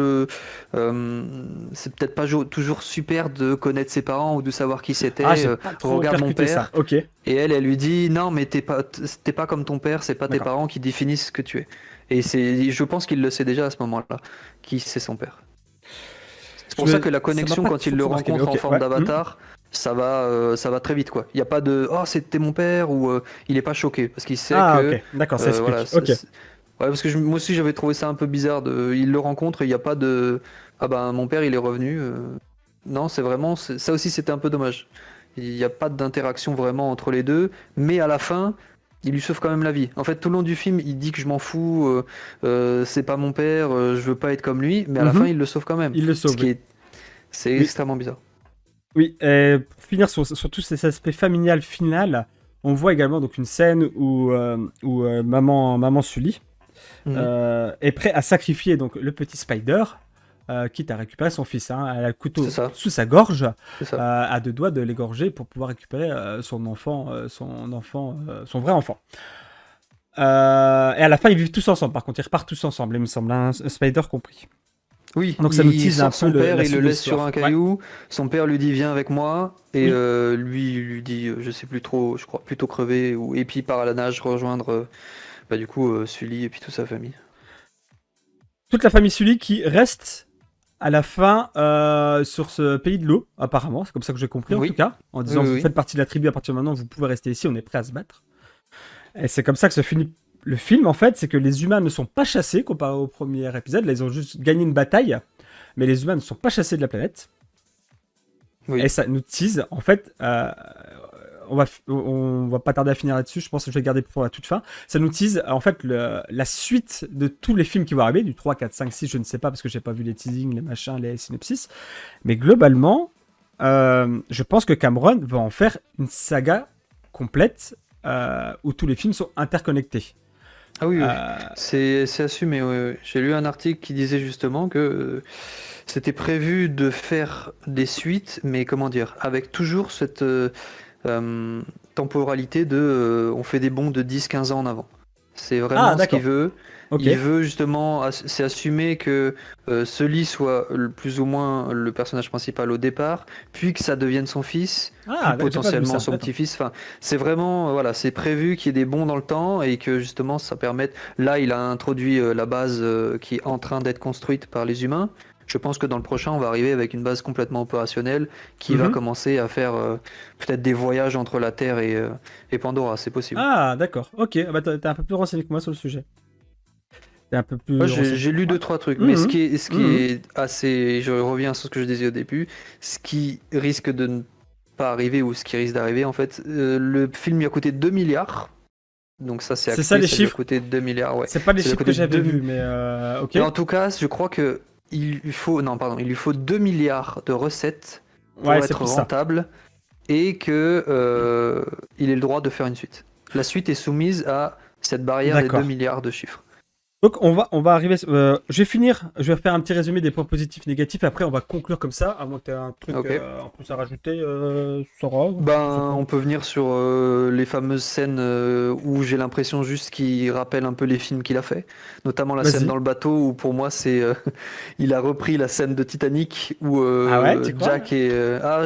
Speaker 2: c'est peut-être pas toujours super de connaître ses parents ou de savoir qui c'était.
Speaker 1: Ah, j'ai pas trop
Speaker 2: Regarde mon
Speaker 1: percuté ça.
Speaker 2: père.
Speaker 1: Ok,
Speaker 2: Et elle lui dit, non, mais t'es pas comme ton père, c'est pas tes
Speaker 1: d'accord.
Speaker 2: parents qui définissent ce que tu es. Et je pense qu'il le sait déjà à ce moment-là, qui c'est son père. C'est pour ça que la
Speaker 1: Ça m'a
Speaker 2: connexion,
Speaker 1: pas
Speaker 2: quand il le
Speaker 1: trop marqué, mais
Speaker 2: rencontre en
Speaker 1: ok,
Speaker 2: forme
Speaker 1: ouais.
Speaker 2: d'avatar, ça va très vite, quoi. Il n'y a pas de oh, c'était mon père, ou il est pas choqué parce qu'il sait
Speaker 1: Ah,
Speaker 2: que
Speaker 1: ok, d'accord, ça
Speaker 2: voilà.
Speaker 1: explique. Ok.
Speaker 2: Ouais, parce que moi aussi j'avais trouvé ça un peu bizarre il le rencontre et il n'y a pas de ah ben mon père il est revenu. Non, c'est vraiment ça aussi c'était un peu dommage. Il n'y a pas d'interaction vraiment entre les deux, mais à la fin. Il lui sauve quand même la vie. En fait, tout le long du film, il dit que je m'en fous, c'est pas mon père, je veux pas être comme lui, mais à la fin,
Speaker 1: Mhm.
Speaker 2: il le sauve quand même.
Speaker 1: Il le
Speaker 2: Ce
Speaker 1: sauve,
Speaker 2: qui
Speaker 1: oui.
Speaker 2: est, c'est
Speaker 1: Oui,
Speaker 2: extrêmement bizarre.
Speaker 1: oui. Et pour finir sur tous ces aspects familial final, on voit également donc une scène où maman Sully
Speaker 2: Mhm.
Speaker 1: est prêt à sacrifier donc le petit Spider, quitte à récupérer son fils. Hein. Elle a le couteau
Speaker 2: C'est ça,
Speaker 1: sous sa gorge,
Speaker 2: c'est ça.
Speaker 1: à deux doigts de l'égorger pour pouvoir récupérer son vrai enfant. Et à la fin, ils vivent tous ensemble. Par contre, ils repartent tous ensemble, il me semble, hein, Spider compris.
Speaker 2: Oui,
Speaker 1: Donc ça nous
Speaker 2: il
Speaker 1: tease un
Speaker 2: sort
Speaker 1: peu
Speaker 2: son père,
Speaker 1: la
Speaker 2: il le
Speaker 1: suite de
Speaker 2: laisse sur
Speaker 1: l'histoire.
Speaker 2: un
Speaker 1: Ouais.
Speaker 2: caillou. Son père lui dit viens avec moi, et
Speaker 1: Oui.
Speaker 2: lui il lui dit je sais plus trop, je crois plutôt crever, et puis il part à la nage rejoindre bah, du coup Sully et puis toute sa famille.
Speaker 1: Toute la famille Sully qui reste à la fin sur ce pays de l'eau, apparemment. C'est comme ça que j'ai compris, en
Speaker 2: Oui,
Speaker 1: tout cas. En
Speaker 2: oui,
Speaker 1: disant,
Speaker 2: oui,
Speaker 1: vous
Speaker 2: oui.
Speaker 1: faites partie de la tribu, à partir de maintenant, vous pouvez rester ici, on est prêt à se battre. Et c'est comme ça que se finit le film, en fait. C'est que les humains ne sont pas chassés, comparé au premier épisode. Là, ils ont juste gagné une bataille. Mais les humains ne sont pas chassés de la planète.
Speaker 2: Oui.
Speaker 1: Et ça nous tease, en fait... on va pas tarder à finir là-dessus, je pense que je vais garder pour la toute fin. Ça nous tease en fait la suite de tous les films qui vont arriver, du 3, 4, 5, 6, je ne sais pas parce que j'ai pas vu les teasings, les machins, les synopsis. Mais globalement, je pense que Cameron va en faire une saga complète où tous les films sont interconnectés.
Speaker 2: Ah oui, oui.
Speaker 1: Euh,
Speaker 2: C'est assumé. Ouais, ouais. J'ai lu un article qui disait justement que c'était prévu de faire des suites, mais comment dire, avec toujours cette euh, temporalité de on fait des bonds de 10-15 ans en avant. C'est
Speaker 1: Ah,
Speaker 2: vraiment ce qu'il
Speaker 1: d'accord.
Speaker 2: veut.
Speaker 1: Ok.
Speaker 2: Il veut justement, c'est assumer que Sully soit plus ou moins le personnage principal au départ, puis que ça devienne son fils, puis
Speaker 1: Ah, j'ai pas vu
Speaker 2: potentiellement
Speaker 1: ça.
Speaker 2: son
Speaker 1: D'accord.
Speaker 2: petit-fils. Enfin, c'est vraiment, voilà, c'est prévu qu'il y ait des bonds dans le temps et que justement ça permette. Là, il a introduit la base qui est en train d'être construite par les humains. Je pense que dans le prochain, on va arriver avec une base complètement opérationnelle qui va
Speaker 1: Mhm.
Speaker 2: commencer à faire peut-être des voyages entre la Terre et Pandora. C'est possible.
Speaker 1: Ah, d'accord. Ok. Ah bah, t'es un peu plus renseigné que moi sur le sujet. T'es un peu
Speaker 2: Moi,
Speaker 1: plus renseigné.
Speaker 2: j'ai lu
Speaker 1: Ouais.
Speaker 2: deux, trois trucs, mais
Speaker 1: Mhm.
Speaker 2: ce qui
Speaker 1: Mhm.
Speaker 2: est assez, je reviens sur ce que je disais au début, ce qui risque de ne pas arriver ou ce qui risque d'arriver, en fait, le film lui a coûté 2 milliards, donc ça c'est
Speaker 1: C'est ça
Speaker 2: acté,
Speaker 1: les
Speaker 2: ça lui a
Speaker 1: chiffres.
Speaker 2: coûté 2 milliards, ouais.
Speaker 1: C'est pas les
Speaker 2: Ça lui a
Speaker 1: chiffres que
Speaker 2: coûté
Speaker 1: j'avais
Speaker 2: 2.
Speaker 1: vus, mais ok.
Speaker 2: Mais en tout cas, je crois que il lui faut, non, pardon, il lui faut 2 milliards de recettes
Speaker 1: Ouais,
Speaker 2: pour
Speaker 1: c'est
Speaker 2: être
Speaker 1: plus ça.
Speaker 2: rentable et que il ait le droit de faire une suite. La suite est soumise à cette barrière des 2
Speaker 1: D'accord.
Speaker 2: milliards de chiffres.
Speaker 1: Donc on va arriver. Je vais finir. Je vais faire un petit résumé des points positifs, négatifs. Après, on va conclure comme ça. À moins que tu aies un truc
Speaker 2: Ok.
Speaker 1: en plus à rajouter, Sora. Je sais
Speaker 2: Ben,
Speaker 1: pas.
Speaker 2: on peut venir sur les fameuses scènes où j'ai l'impression juste qu'il rappelle un peu les films qu'il a fait, notamment la scène
Speaker 1: Vas-y.
Speaker 2: dans le bateau où pour moi c'est il a repris la scène de Titanic où
Speaker 1: Ah ouais, tu crois?
Speaker 2: Jack et j'avais
Speaker 1: Ah,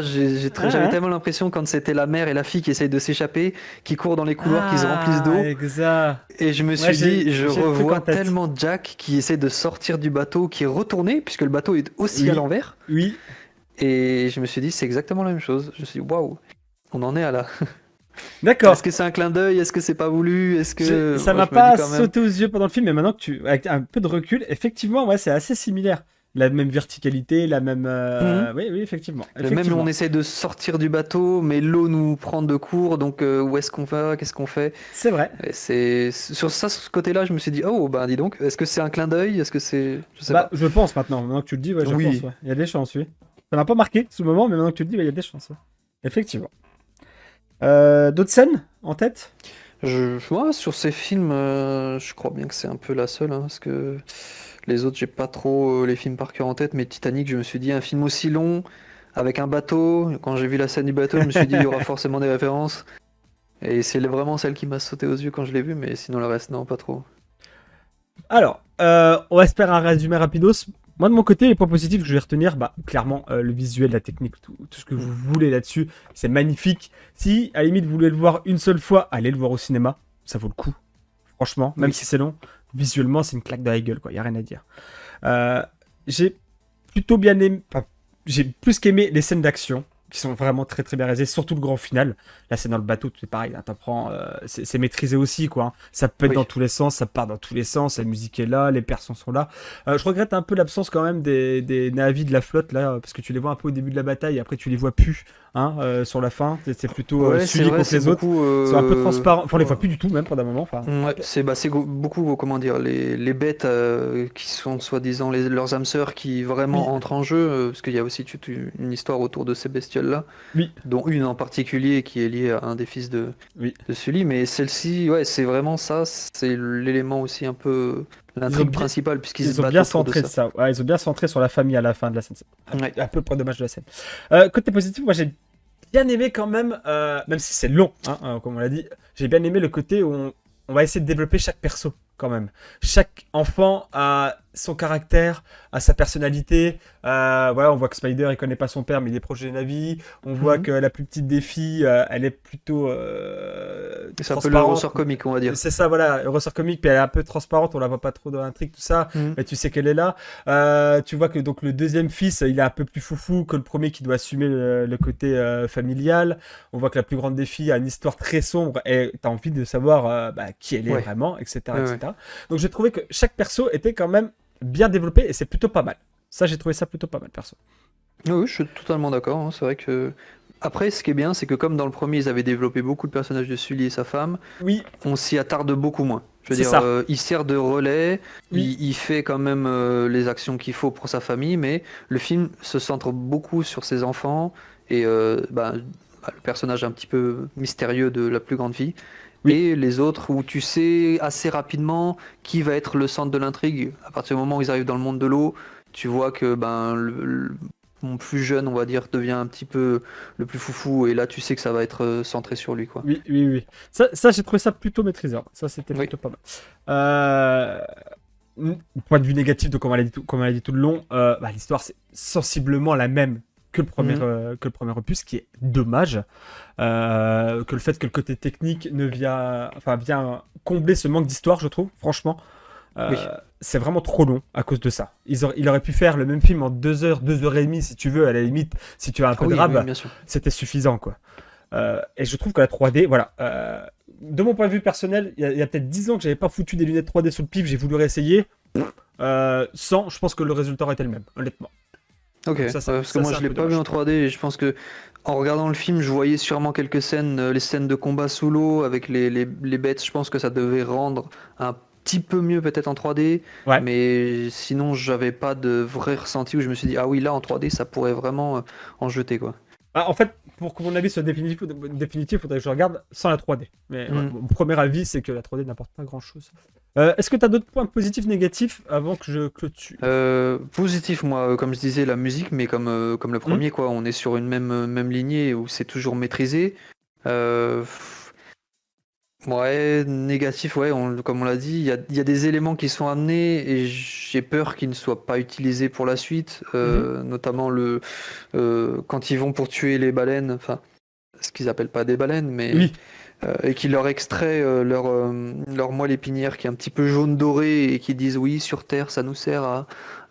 Speaker 1: hein.
Speaker 2: tellement l'impression quand c'était la mère et la fille qui essayent de s'échapper, qui courent dans les couloirs, qui se remplissent
Speaker 1: Ah,
Speaker 2: d'eau
Speaker 1: exact.
Speaker 2: et je me
Speaker 1: Ouais,
Speaker 2: suis dit je
Speaker 1: j'ai le truc
Speaker 2: revois
Speaker 1: en tête.
Speaker 2: tellement Jack qui essaie de sortir du bateau, qui est retourné puisque le bateau est aussi à
Speaker 1: Oui,
Speaker 2: l'envers
Speaker 1: oui.
Speaker 2: et je me suis dit c'est exactement la même chose. Je me suis dit waouh, on en est à là. Est-ce
Speaker 1: D'accord.
Speaker 2: que c'est un clin d'œil? Est-ce que c'est pas voulu? Est-ce que.
Speaker 1: Ça
Speaker 2: Moi,
Speaker 1: m'a
Speaker 2: je me dis
Speaker 1: pas
Speaker 2: quand même.
Speaker 1: sauté aux yeux pendant le film, mais maintenant que avec un peu de recul, effectivement, ouais, c'est assez similaire. La même verticalité, la même.
Speaker 2: Mhm.
Speaker 1: Oui, oui, effectivement,
Speaker 2: Même on
Speaker 1: effectivement.
Speaker 2: essaie de sortir du bateau, mais l'eau nous prend de court, donc où est-ce qu'on va? Qu'est-ce qu'on fait?
Speaker 1: C'est vrai.
Speaker 2: Et c'est sur ça, sur ce côté-là, je me suis dit, oh, bah dis donc, est-ce que c'est un clin d'œil? Est-ce que c'est. Je sais
Speaker 1: Bah,
Speaker 2: pas.
Speaker 1: je pense maintenant. Maintenant que tu le dis, ouais, je pense,
Speaker 2: Oui.
Speaker 1: ouais. Il y a des chances, oui. Ça m'a pas marqué ce moment, mais maintenant que tu le dis, ouais, il y a des chances, ouais. Effectivement. D'autres scènes en tête?
Speaker 2: Moi, sur ces films, je crois bien que c'est un peu la seule, hein, parce que les autres, j'ai pas trop les films par cœur en tête, mais Titanic, je me suis dit, un film aussi long, avec un bateau, quand j'ai vu la scène du bateau, je me suis dit, il y aura forcément des références. Et c'est vraiment celle qui m'a sauté aux yeux quand je l'ai vue, mais sinon le reste, non, pas trop.
Speaker 1: Alors, on va se faire un résumé rapidos. Moi, de mon côté, les points positifs que je vais retenir, bah, clairement, le visuel, la technique, tout ce que vous voulez là-dessus, c'est magnifique. Si, à la limite, vous voulez le voir une seule fois, allez le voir au cinéma. Ça vaut le coup. Franchement, même
Speaker 2: Oui.
Speaker 1: si c'est long, visuellement, c'est une claque dans la gueule, quoi. Y a rien à dire. Euh, j'ai plutôt bien aimé, enfin, j'ai plus qu'aimé les scènes d'action qui sont vraiment très très bien réalisées, surtout le grand final. Là, c'est dans le bateau, tout est pareil. Là, t'apprends, c'est maîtrisé aussi, quoi, hein. Ça peut être
Speaker 2: Oui.
Speaker 1: dans tous les sens, ça part dans tous les sens. La musique est là, les personnes sont là. Je regrette un peu l'absence quand même des navis de la flotte là, parce que tu les vois un peu au début de la bataille, et après tu les vois plus, hein, sur la fin. C'est plutôt
Speaker 2: Ouais, c'est
Speaker 1: Sully
Speaker 2: vrai,
Speaker 1: contre
Speaker 2: c'est
Speaker 1: les autres.
Speaker 2: beaucoup.
Speaker 1: Ils sont un peu transparents. Enfin, on les voit plus du tout même pendant un moment. Enfin,
Speaker 2: Ouais, c'est bah, beaucoup, comment dire, les bêtes qui sont soi-disant leurs âmes sœurs qui
Speaker 1: oui,
Speaker 2: vraiment entrent en jeu, parce qu'il y a aussi toute une histoire autour de ces bestioles-là,
Speaker 1: oui,
Speaker 2: dont une en particulier qui est liée à un des fils
Speaker 1: oui.
Speaker 2: de Sully, mais celle-ci, ouais, c'est vraiment ça, c'est l'élément aussi un peu
Speaker 1: Ils ont
Speaker 2: l'intrigue
Speaker 1: bien,
Speaker 2: principale, puisqu'ils se
Speaker 1: Ils ont
Speaker 2: battent
Speaker 1: bien
Speaker 2: autour de
Speaker 1: centré de
Speaker 2: ça.
Speaker 1: ça. Ouais, ils ont bien centré sur la famille à la fin de la scène. C'est
Speaker 2: Ouais.
Speaker 1: un peu le point dommage de la scène. Côté positif, moi j'ai bien aimé quand même, même si c'est long, hein, comme on l'a dit, j'ai bien aimé le côté où on va essayer de développer chaque perso quand même. Chaque enfant a son caractère, a sa personnalité. Voilà, on voit que Spider il connaît pas son père, mais il est proche des Navi. On voit
Speaker 2: Mhm.
Speaker 1: que la plus petite des filles, elle est plutôt
Speaker 2: C'est un peu le
Speaker 1: transparente.
Speaker 2: ressort comique, on va dire.
Speaker 1: C'est ça, voilà, le ressort comique, puis elle est un peu transparente, on la voit pas trop dans l'intrigue, tout ça,
Speaker 2: Mhm.
Speaker 1: mais tu sais qu'elle est là. Tu vois que donc le deuxième fils, il est un peu plus foufou que le premier qui doit assumer le côté familial. On voit que la plus grande des filles a une histoire très sombre et t'as envie de savoir bah, qui elle est
Speaker 2: Ouais.
Speaker 1: vraiment, etc.,
Speaker 2: Ouais, ouais.
Speaker 1: etc. Donc j'ai trouvé que chaque perso était quand même bien développé et c'est plutôt pas mal. Ça, j'ai trouvé ça plutôt pas mal, perso.
Speaker 2: Oui, oui, je suis totalement d'accord, hein. C'est vrai que. Après, ce qui est bien, c'est que comme dans le premier, ils avaient développé beaucoup de personnages de Sully et sa femme,
Speaker 1: Oui,
Speaker 2: on s'y attarde beaucoup moins. Je veux
Speaker 1: c'est
Speaker 2: dire,
Speaker 1: ça.
Speaker 2: il sert de relais,
Speaker 1: Oui,
Speaker 2: il fait quand même les actions qu'il faut pour sa famille, mais le film se centre beaucoup sur ses enfants et le personnage un petit peu mystérieux de la plus grande fille.
Speaker 1: Oui,
Speaker 2: Et les autres où tu sais assez rapidement qui va être le centre de l'intrigue. À partir du moment où ils arrivent dans le monde de l'eau, tu vois que mon plus jeune, on va dire, devient un petit peu le plus foufou, et là tu sais que ça va être centré sur lui, quoi.
Speaker 1: oui, oui, oui. Ça j'ai trouvé ça plutôt maîtrisé, hein. Ça, c'était
Speaker 2: Oui.
Speaker 1: plutôt pas mal. Euh... Point de vue négatif, donc comme elle a dit tout le long, l'histoire c'est sensiblement la même
Speaker 2: Mhm.
Speaker 1: que le premier opus, ce qui est dommage. Que le fait que le côté technique vient combler ce manque d'histoire, je trouve, franchement.
Speaker 2: Oui.
Speaker 1: C'est vraiment trop long à cause de ça. Il aurait pu faire le même film en 2 heures, 2 heures et demie, si tu veux, à la limite, si tu as un
Speaker 2: Ah
Speaker 1: peu de
Speaker 2: oui, oui,
Speaker 1: rab,
Speaker 2: bien sûr.
Speaker 1: c'était suffisant, quoi. Et je trouve que la 3D, voilà. De mon point de vue personnel, il y a peut-être 10 ans que j'avais pas foutu des lunettes 3D sous le pif, j'ai voulu réessayer. Sans, je pense que le résultat aurait été le même, honnêtement.
Speaker 2: Ok,
Speaker 1: Donc
Speaker 2: ouais, parce que moi
Speaker 1: c'est
Speaker 2: je
Speaker 1: un
Speaker 2: l'ai
Speaker 1: peu
Speaker 2: pas vu en
Speaker 1: dommage.
Speaker 2: 3D, et je pense que en regardant le film, je voyais sûrement quelques scènes, les scènes de combat sous l'eau avec les bêtes. Je pense que ça devait rendre un petit peu mieux peut-être en 3D,
Speaker 1: Ouais.
Speaker 2: mais sinon j'avais pas de vrai ressenti où je me suis dit ah oui, là en 3D ça pourrait vraiment en jeter, quoi.
Speaker 1: En fait, pour que mon avis soit définitif, faudrait que je regarde sans la 3D. Mais ouais,
Speaker 2: Hmm.
Speaker 1: mon premier avis, c'est que la 3D n'apporte pas grand-chose. Est-ce que tu as d'autres points positifs, négatifs avant que je clôture?
Speaker 2: Positif, moi, comme je disais, la musique, mais comme le
Speaker 1: Hmm.
Speaker 2: premier, quoi, on est sur une même lignée où c'est toujours maîtrisé. Euh, Ouais, négatif, ouais, comme on l'a dit, il y a des éléments qui sont amenés et j'ai peur qu'ils ne soient pas utilisés pour la suite,
Speaker 1: Mhm.
Speaker 2: notamment quand ils vont pour tuer les baleines, enfin, ce qu'ils appellent pas des baleines, mais
Speaker 1: Oui,
Speaker 2: et qui leur extrait leur moelle épinière qui est un petit peu jaune doré et qui disent oui, sur Terre, ça nous sert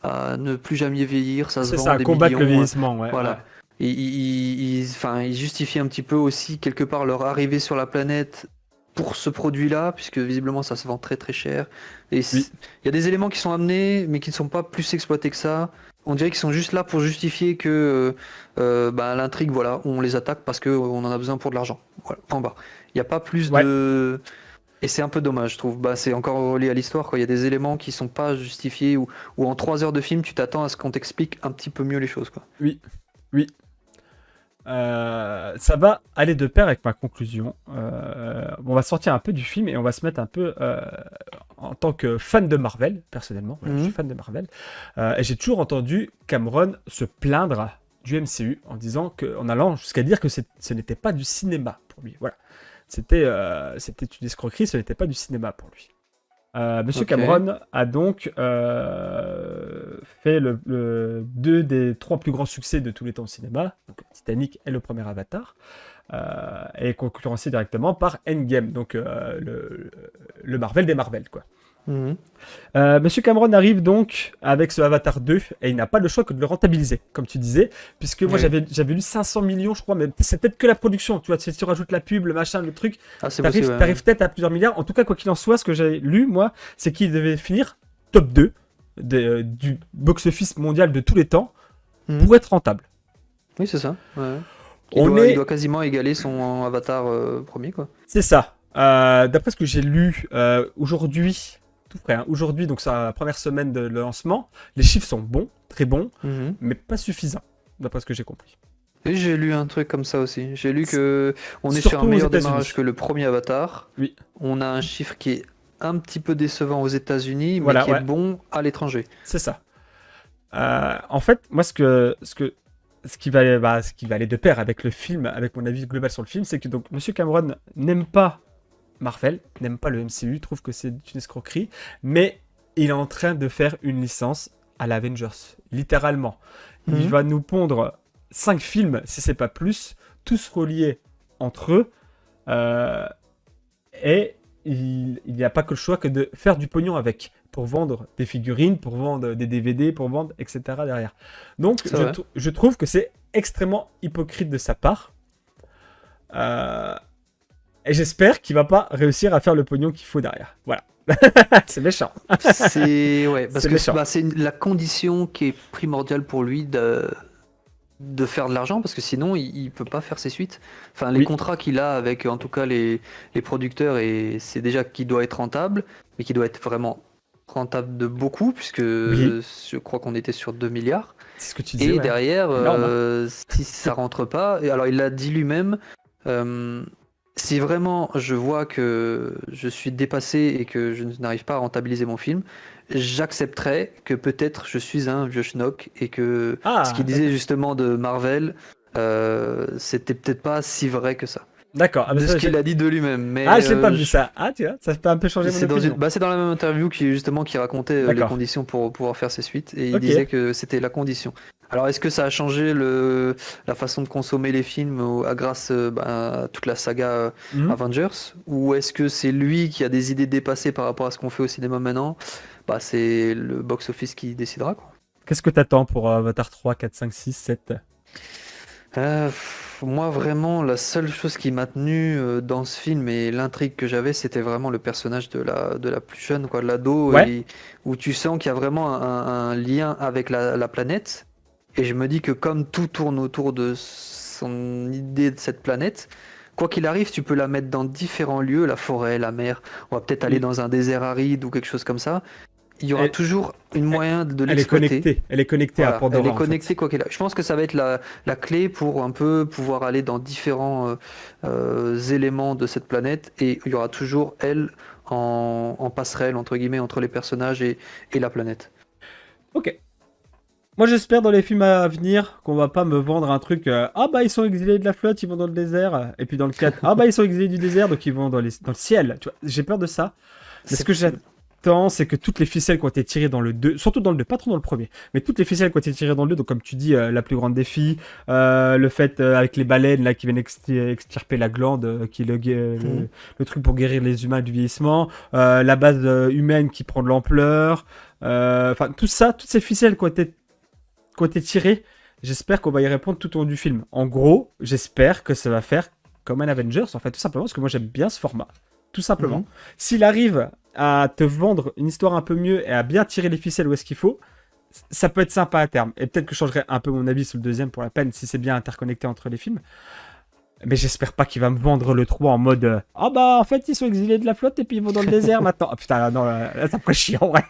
Speaker 2: à ne plus jamais vieillir, ça se
Speaker 1: c'est
Speaker 2: vend
Speaker 1: ça,
Speaker 2: des
Speaker 1: combattre le
Speaker 2: millions,
Speaker 1: vieillissement, ouais, ouais.
Speaker 2: voilà. Et enfin, ils justifient un petit peu aussi quelque part leur arrivée sur la planète pour ce produit-là, puisque visiblement ça se vend très très cher. Et
Speaker 1: Oui,
Speaker 2: il y a des éléments qui sont amenés, mais qui ne sont pas plus exploités que ça. On dirait qu'ils sont juste là pour justifier que l'intrigue, voilà, on les attaque parce qu'on en a besoin pour de l'argent. Voilà, point barre. Il n'y a pas plus
Speaker 1: ouais,
Speaker 2: de... Et c'est un peu dommage, je trouve. C'est encore relié à l'histoire, quoi. Il y a des éléments qui sont pas justifiés, ou en 3 heures de film, tu t'attends à ce qu'on t'explique un petit peu mieux les choses, quoi.
Speaker 1: oui, oui. Ça va aller de pair avec ma conclusion. On va sortir un peu du film et on va se mettre un peu en tant que fan de Marvel, personnellement. Voilà, je suis
Speaker 2: Mhm.
Speaker 1: fan de Marvel. Et j'ai toujours entendu Cameron se plaindre du MCU en disant en allant jusqu'à dire que ce n'était pas du cinéma pour lui. Voilà. C'était une escroquerie, ce n'était pas du cinéma pour lui. Monsieur
Speaker 2: Ok.
Speaker 1: Cameron a donc fait deux des trois plus grands succès de tous les temps au cinéma, donc Titanic et le premier Avatar, et concurrencé directement par Endgame, donc le Marvel des Marvel, quoi.
Speaker 2: Mhm.
Speaker 1: Monsieur Cameron arrive donc avec ce Avatar 2 et il n'a pas le choix que de le rentabiliser, comme tu disais, puisque moi
Speaker 2: Oui.
Speaker 1: j'avais lu 500 millions, je crois, mais c'est peut-être que la production, tu vois, si tu rajoutes la pub, le machin, le truc,
Speaker 2: Ah, c'est possible, ouais.
Speaker 1: t'arrives peut-être à plusieurs milliards. En tout cas, quoi qu'il en soit, ce que j'ai lu, moi, c'est qu'il devait finir top 2 du box-office mondial de tous les temps
Speaker 2: Mhm.
Speaker 1: pour être rentable.
Speaker 2: Oui, c'est ça. Ouais.
Speaker 1: On
Speaker 2: Il
Speaker 1: est,
Speaker 2: doit quasiment égaler son avatar premier, quoi.
Speaker 1: c'est ça. D'après ce que j'ai lu aujourd'hui, tout frais, hein, aujourd'hui, donc c'est la première semaine de lancement, les chiffres sont bons, très bons,
Speaker 2: Mhm.
Speaker 1: mais pas suffisants, d'après ce que j'ai compris.
Speaker 2: Et j'ai lu un truc comme ça aussi. J'ai lu que on est sur un
Speaker 1: Surtout aux
Speaker 2: meilleur démarrage
Speaker 1: États-Unis.
Speaker 2: que le premier Avatar.
Speaker 1: Oui,
Speaker 2: On a un chiffre qui est un petit peu décevant aux États-Unis, mais
Speaker 1: voilà,
Speaker 2: qui est
Speaker 1: ouais,
Speaker 2: bon à l'étranger.
Speaker 1: c'est ça. En fait, moi, ce qui va aller de pair avec le film, avec mon avis global sur le film, c'est que donc Monsieur Cameron n'aime pas Marvel, n'aime pas le MCU, trouve que c'est une escroquerie, mais il est en train de faire une licence à l'Avengers, littéralement. Il
Speaker 2: Mhm.
Speaker 1: va nous pondre 5 films, si c'est pas plus, tous reliés entre eux, euh, et il n'y a pas que le choix que de faire du pognon avec, pour vendre des figurines, pour vendre des DVD, pour vendre, etc. derrière. Donc,
Speaker 2: C'est vrai.
Speaker 1: je trouve que c'est extrêmement hypocrite de sa part. Euh, et j'espère qu'il va pas réussir à faire le pognon qu'il faut derrière. Voilà. C'est méchant.
Speaker 2: C'est ouais, parce
Speaker 1: C'est
Speaker 2: que
Speaker 1: méchant.
Speaker 2: c'est la condition qui est primordiale pour lui de faire de l'argent, parce que sinon il peut pas faire ses suites. Enfin, les
Speaker 1: Oui,
Speaker 2: contrats qu'il a avec en tout cas les producteurs, et c'est déjà qu'il doit être rentable, mais qu'il doit être vraiment rentable de beaucoup, puisque
Speaker 1: Oui,
Speaker 2: je crois qu'on était sur 2 milliards.
Speaker 1: c'est ce que tu disais,
Speaker 2: Et
Speaker 1: ouais.
Speaker 2: derrière,
Speaker 1: Énorme, hein.
Speaker 2: si ça rentre pas, et alors il l'a dit lui-même, euh, si vraiment je vois que je suis dépassé et que je n'arrive pas à rentabiliser mon film, j'accepterai que peut-être je suis un vieux schnock et que ce qu'il
Speaker 1: Ah,
Speaker 2: disait
Speaker 1: d'accord.
Speaker 2: justement de Marvel, c'était peut-être pas si vrai que ça.
Speaker 1: D'accord. Ah, bah
Speaker 2: De ce
Speaker 1: ça,
Speaker 2: qu'il a dit de lui-même. Mais
Speaker 1: j'ai pas vu ça. Ah, tu vois, ça peut un peu changer mon
Speaker 2: c'est
Speaker 1: opinion.
Speaker 2: c'est dans la même interview qui justement qui racontait les
Speaker 1: D'accord.
Speaker 2: conditions pour pouvoir faire ses suites et il
Speaker 1: Ok.
Speaker 2: disait que c'était la condition. Alors est-ce que ça a changé la façon de consommer les films grâce à toute la saga
Speaker 1: Mhm.
Speaker 2: Avengers ou est-ce que c'est lui qui a des idées dépassées par rapport à ce qu'on fait au cinéma maintenant? Bah c'est le box-office qui décidera quoi.
Speaker 1: Qu'est-ce que t'attends pour Avatar 3, 4, 5, 6, 7?
Speaker 2: Moi, vraiment, la seule chose qui m'a tenu dans ce film et l'intrigue que j'avais, c'était vraiment le personnage de la plus jeune, quoi, de l'ado,
Speaker 1: Ouais.
Speaker 2: et où tu sens qu'il y a vraiment un lien avec la planète. Et je me dis que comme tout tourne autour de son idée de cette planète, quoi qu'il arrive, tu peux la mettre dans différents lieux, la forêt, la mer. On va peut-être aller
Speaker 1: Il-
Speaker 2: dans un désert aride ou quelque chose comme ça. Il y aura
Speaker 1: Elle,
Speaker 2: toujours un
Speaker 1: elle-
Speaker 2: moyen de
Speaker 1: elle est
Speaker 2: l'exploiter.
Speaker 1: connectée. Elle est connectée à
Speaker 2: Voilà, elle
Speaker 1: Pandora,
Speaker 2: est
Speaker 1: en fait.
Speaker 2: connectée quoi qu'il arrive. Je pense que ça va être la clé pour un peu pouvoir aller dans différents éléments de cette planète et il y aura toujours elle en passerelle entre guillemets entre les personnages et la planète.
Speaker 1: Ok. Moi, j'espère dans les films à venir qu'on va pas me vendre un truc. Ah bah ils sont exilés de la flotte, ils vont dans le désert. Et puis dans le 4, ah bah ils sont exilés du désert, donc ils vont dans le ciel. Tu vois, j'ai peur de ça. Mais ce
Speaker 2: C'est
Speaker 1: que
Speaker 2: possible.
Speaker 1: j'attends, c'est que toutes les ficelles qui ont été tirées dans le 2, surtout dans le 2, pas trop dans le premier, mais toutes les ficelles qui ont été tirées dans le 2, donc comme tu dis, la plus grande défi, le fait avec les baleines là qui viennent extirper la glande, qui est
Speaker 2: Mhm.
Speaker 1: le truc pour guérir les humains du vieillissement, la base humaine qui prend de l'ampleur, enfin tout ça, toutes ces ficelles qui ont été tirées, j'espère qu'on va y répondre tout au long du film. En gros, j'espère que ça va faire comme un Avengers, en fait, tout simplement, parce que moi j'aime bien ce format. Tout simplement.
Speaker 2: Mhm.
Speaker 1: S'il arrive à te vendre une histoire un peu mieux et à bien tirer les ficelles où est-ce qu'il faut, ça peut être sympa à terme. Et peut-être que je changerai un peu mon avis sur le deuxième pour la peine, si c'est bien interconnecté entre les films. Mais j'espère pas qu'il va me vendre le 3 en mode ah bah en fait ils sont exilés de la flotte et puis ils vont dans le désert maintenant. Ah putain, là, non, là, ça me ferait chiant, ouais.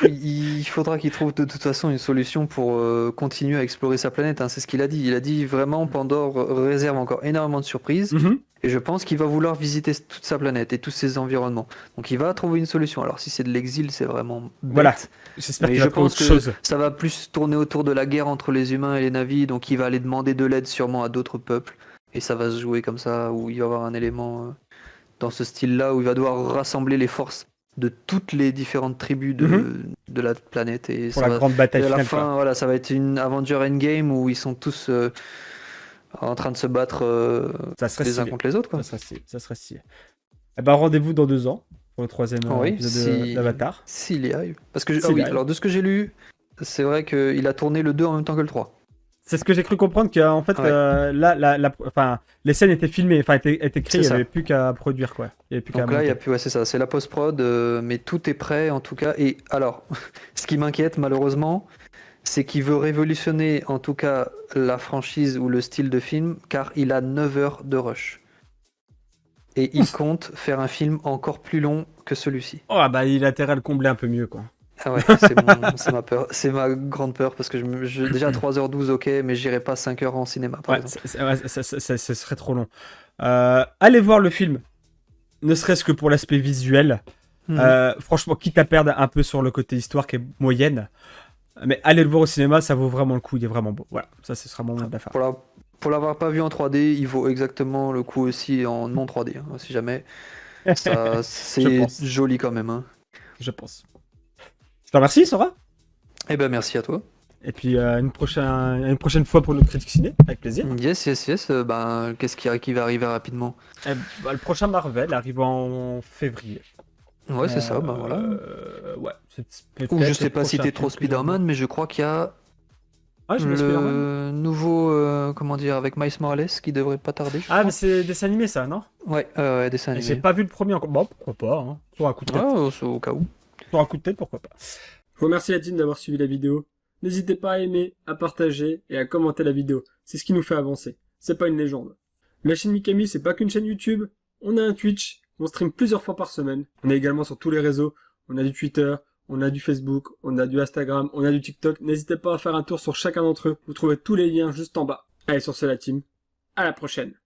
Speaker 2: Il faudra qu'il trouve de toute façon une solution pour continuer à explorer sa planète, hein. C'est ce qu'il a dit. Il a dit vraiment Pandore réserve encore énormément de surprises.
Speaker 1: Mhm.
Speaker 2: Et je pense qu'il va vouloir visiter toute sa planète et tous ses environnements. Donc il va trouver une solution. Alors si c'est de l'exil, c'est vraiment
Speaker 1: Voilà.
Speaker 2: bête.
Speaker 1: J'espère
Speaker 2: Mais
Speaker 1: qu'il
Speaker 2: je
Speaker 1: va trouver
Speaker 2: pense
Speaker 1: autre
Speaker 2: que
Speaker 1: chose.
Speaker 2: ça va plus tourner autour de la guerre entre les humains et les navis. Donc il va aller demander de l'aide sûrement à d'autres peuples. Et ça va se jouer comme ça, où il va y avoir un élément dans ce style-là, où il va devoir rassembler les forces de toutes les différentes tribus
Speaker 1: Mhm.
Speaker 2: de la planète. Et
Speaker 1: Pour
Speaker 2: ça
Speaker 1: la
Speaker 2: va,
Speaker 1: grande bataille
Speaker 2: et à la
Speaker 1: finale, quoi.
Speaker 2: fin, voilà, ça va être une Avenger Endgame où ils sont tous en train de se battre
Speaker 1: Ça serait
Speaker 2: les uns
Speaker 1: stylé.
Speaker 2: contre les autres, quoi.
Speaker 1: Ça serait stylé. Ça serait stylé. Eh ben, rendez-vous dans 2 ans pour le troisième
Speaker 2: Oui,
Speaker 1: épisode
Speaker 2: si
Speaker 1: d'Avatar.
Speaker 2: s'il y arrive. Parce que ah
Speaker 1: S'il y
Speaker 2: oui,
Speaker 1: arrive.
Speaker 2: alors de ce que j'ai lu, c'est vrai qu'il a tourné le 2 en même temps que le 3.
Speaker 1: C'est ce que j'ai cru comprendre qu'en fait,
Speaker 2: Ouais,
Speaker 1: là, enfin, les scènes étaient filmées, enfin, étaient créées,
Speaker 2: c'est
Speaker 1: il n'y avait
Speaker 2: ça.
Speaker 1: plus qu'à produire, quoi. Il n'y avait plus qu'à
Speaker 2: Donc là, il y a
Speaker 1: monter.
Speaker 2: plus, ouais, c'est ça, c'est la post-prod, mais tout est prêt en tout cas. Et alors, ce qui m'inquiète malheureusement, c'est qu'il veut révolutionner en tout cas la franchise ou le style de film, car il a 9 heures de rush. Et il compte faire un film encore plus long que celui-ci.
Speaker 1: Oh, ah bah, il a intérêt à le combler un peu mieux, quoi.
Speaker 2: Ah ouais, c'est ma peur, c'est ma grande peur parce que déjà 3h12 ok, mais j'irai pas 5 heures en cinéma par
Speaker 1: Ouais,
Speaker 2: exemple.
Speaker 1: ouais, ce serait trop long. Allez voir le film, ne serait-ce que pour l'aspect visuel.
Speaker 2: Mhm.
Speaker 1: Franchement, quitte à perdre un peu sur le côté histoire qui est moyenne, mais allez le voir au cinéma, ça vaut vraiment le coup, il est vraiment beau. Voilà, ça, ce sera mon moment de la fin.
Speaker 2: Pour la- pour l'avoir pas vu en 3D, il vaut exactement le coup aussi en non 3D, hein, si jamais. Ça,
Speaker 1: Je
Speaker 2: c'est
Speaker 1: pense,
Speaker 2: joli quand même, hein.
Speaker 1: je pense. Je te remercie, Sora.
Speaker 2: Eh ben merci à toi.
Speaker 1: Et puis une prochaine fois pour notre critique ciné, avec plaisir.
Speaker 2: Yes, yes, yes. Ben, qu'est-ce qui va arriver rapidement?
Speaker 1: Eh bah, le prochain Marvel arrive en février.
Speaker 2: Ouais, c'est ça, ben voilà.
Speaker 1: Ouais, c'est
Speaker 2: Ou je
Speaker 1: peut-être le
Speaker 2: sais pas si
Speaker 1: prochain
Speaker 2: t'es
Speaker 1: film
Speaker 2: trop
Speaker 1: que j'attends.
Speaker 2: Spider-Man, mais je crois qu'il y a
Speaker 1: Ah, j'aime bien Spider-Man.
Speaker 2: le nouveau, comment dire, avec Miles Morales qui devrait pas tarder, je
Speaker 1: Ah, mais
Speaker 2: crois.
Speaker 1: c'est dessin animé, ça, non?
Speaker 2: Ouais, ouais, dessin
Speaker 1: J'ai
Speaker 2: animé.
Speaker 1: pas vu le premier encore. Bon, pourquoi pas, hein. Sur un coup de tête.
Speaker 2: Ah, c'est au cas où.
Speaker 1: Sur un coup de tête, pourquoi pas. Je vous remercie la team d'avoir suivi la vidéo. N'hésitez pas à aimer, à partager et à commenter la vidéo. C'est ce qui nous fait avancer. C'est pas une légende. La chaîne Mikami, c'est pas qu'une chaîne YouTube. On a un Twitch. On stream plusieurs fois par semaine. On est également sur tous les réseaux. on a du Twitter, on a du Facebook, on a du Instagram, on a du TikTok. N'hésitez pas à faire un tour sur chacun d'entre eux. Vous trouvez tous les liens juste en bas. Allez, sur ce, la team. À la prochaine.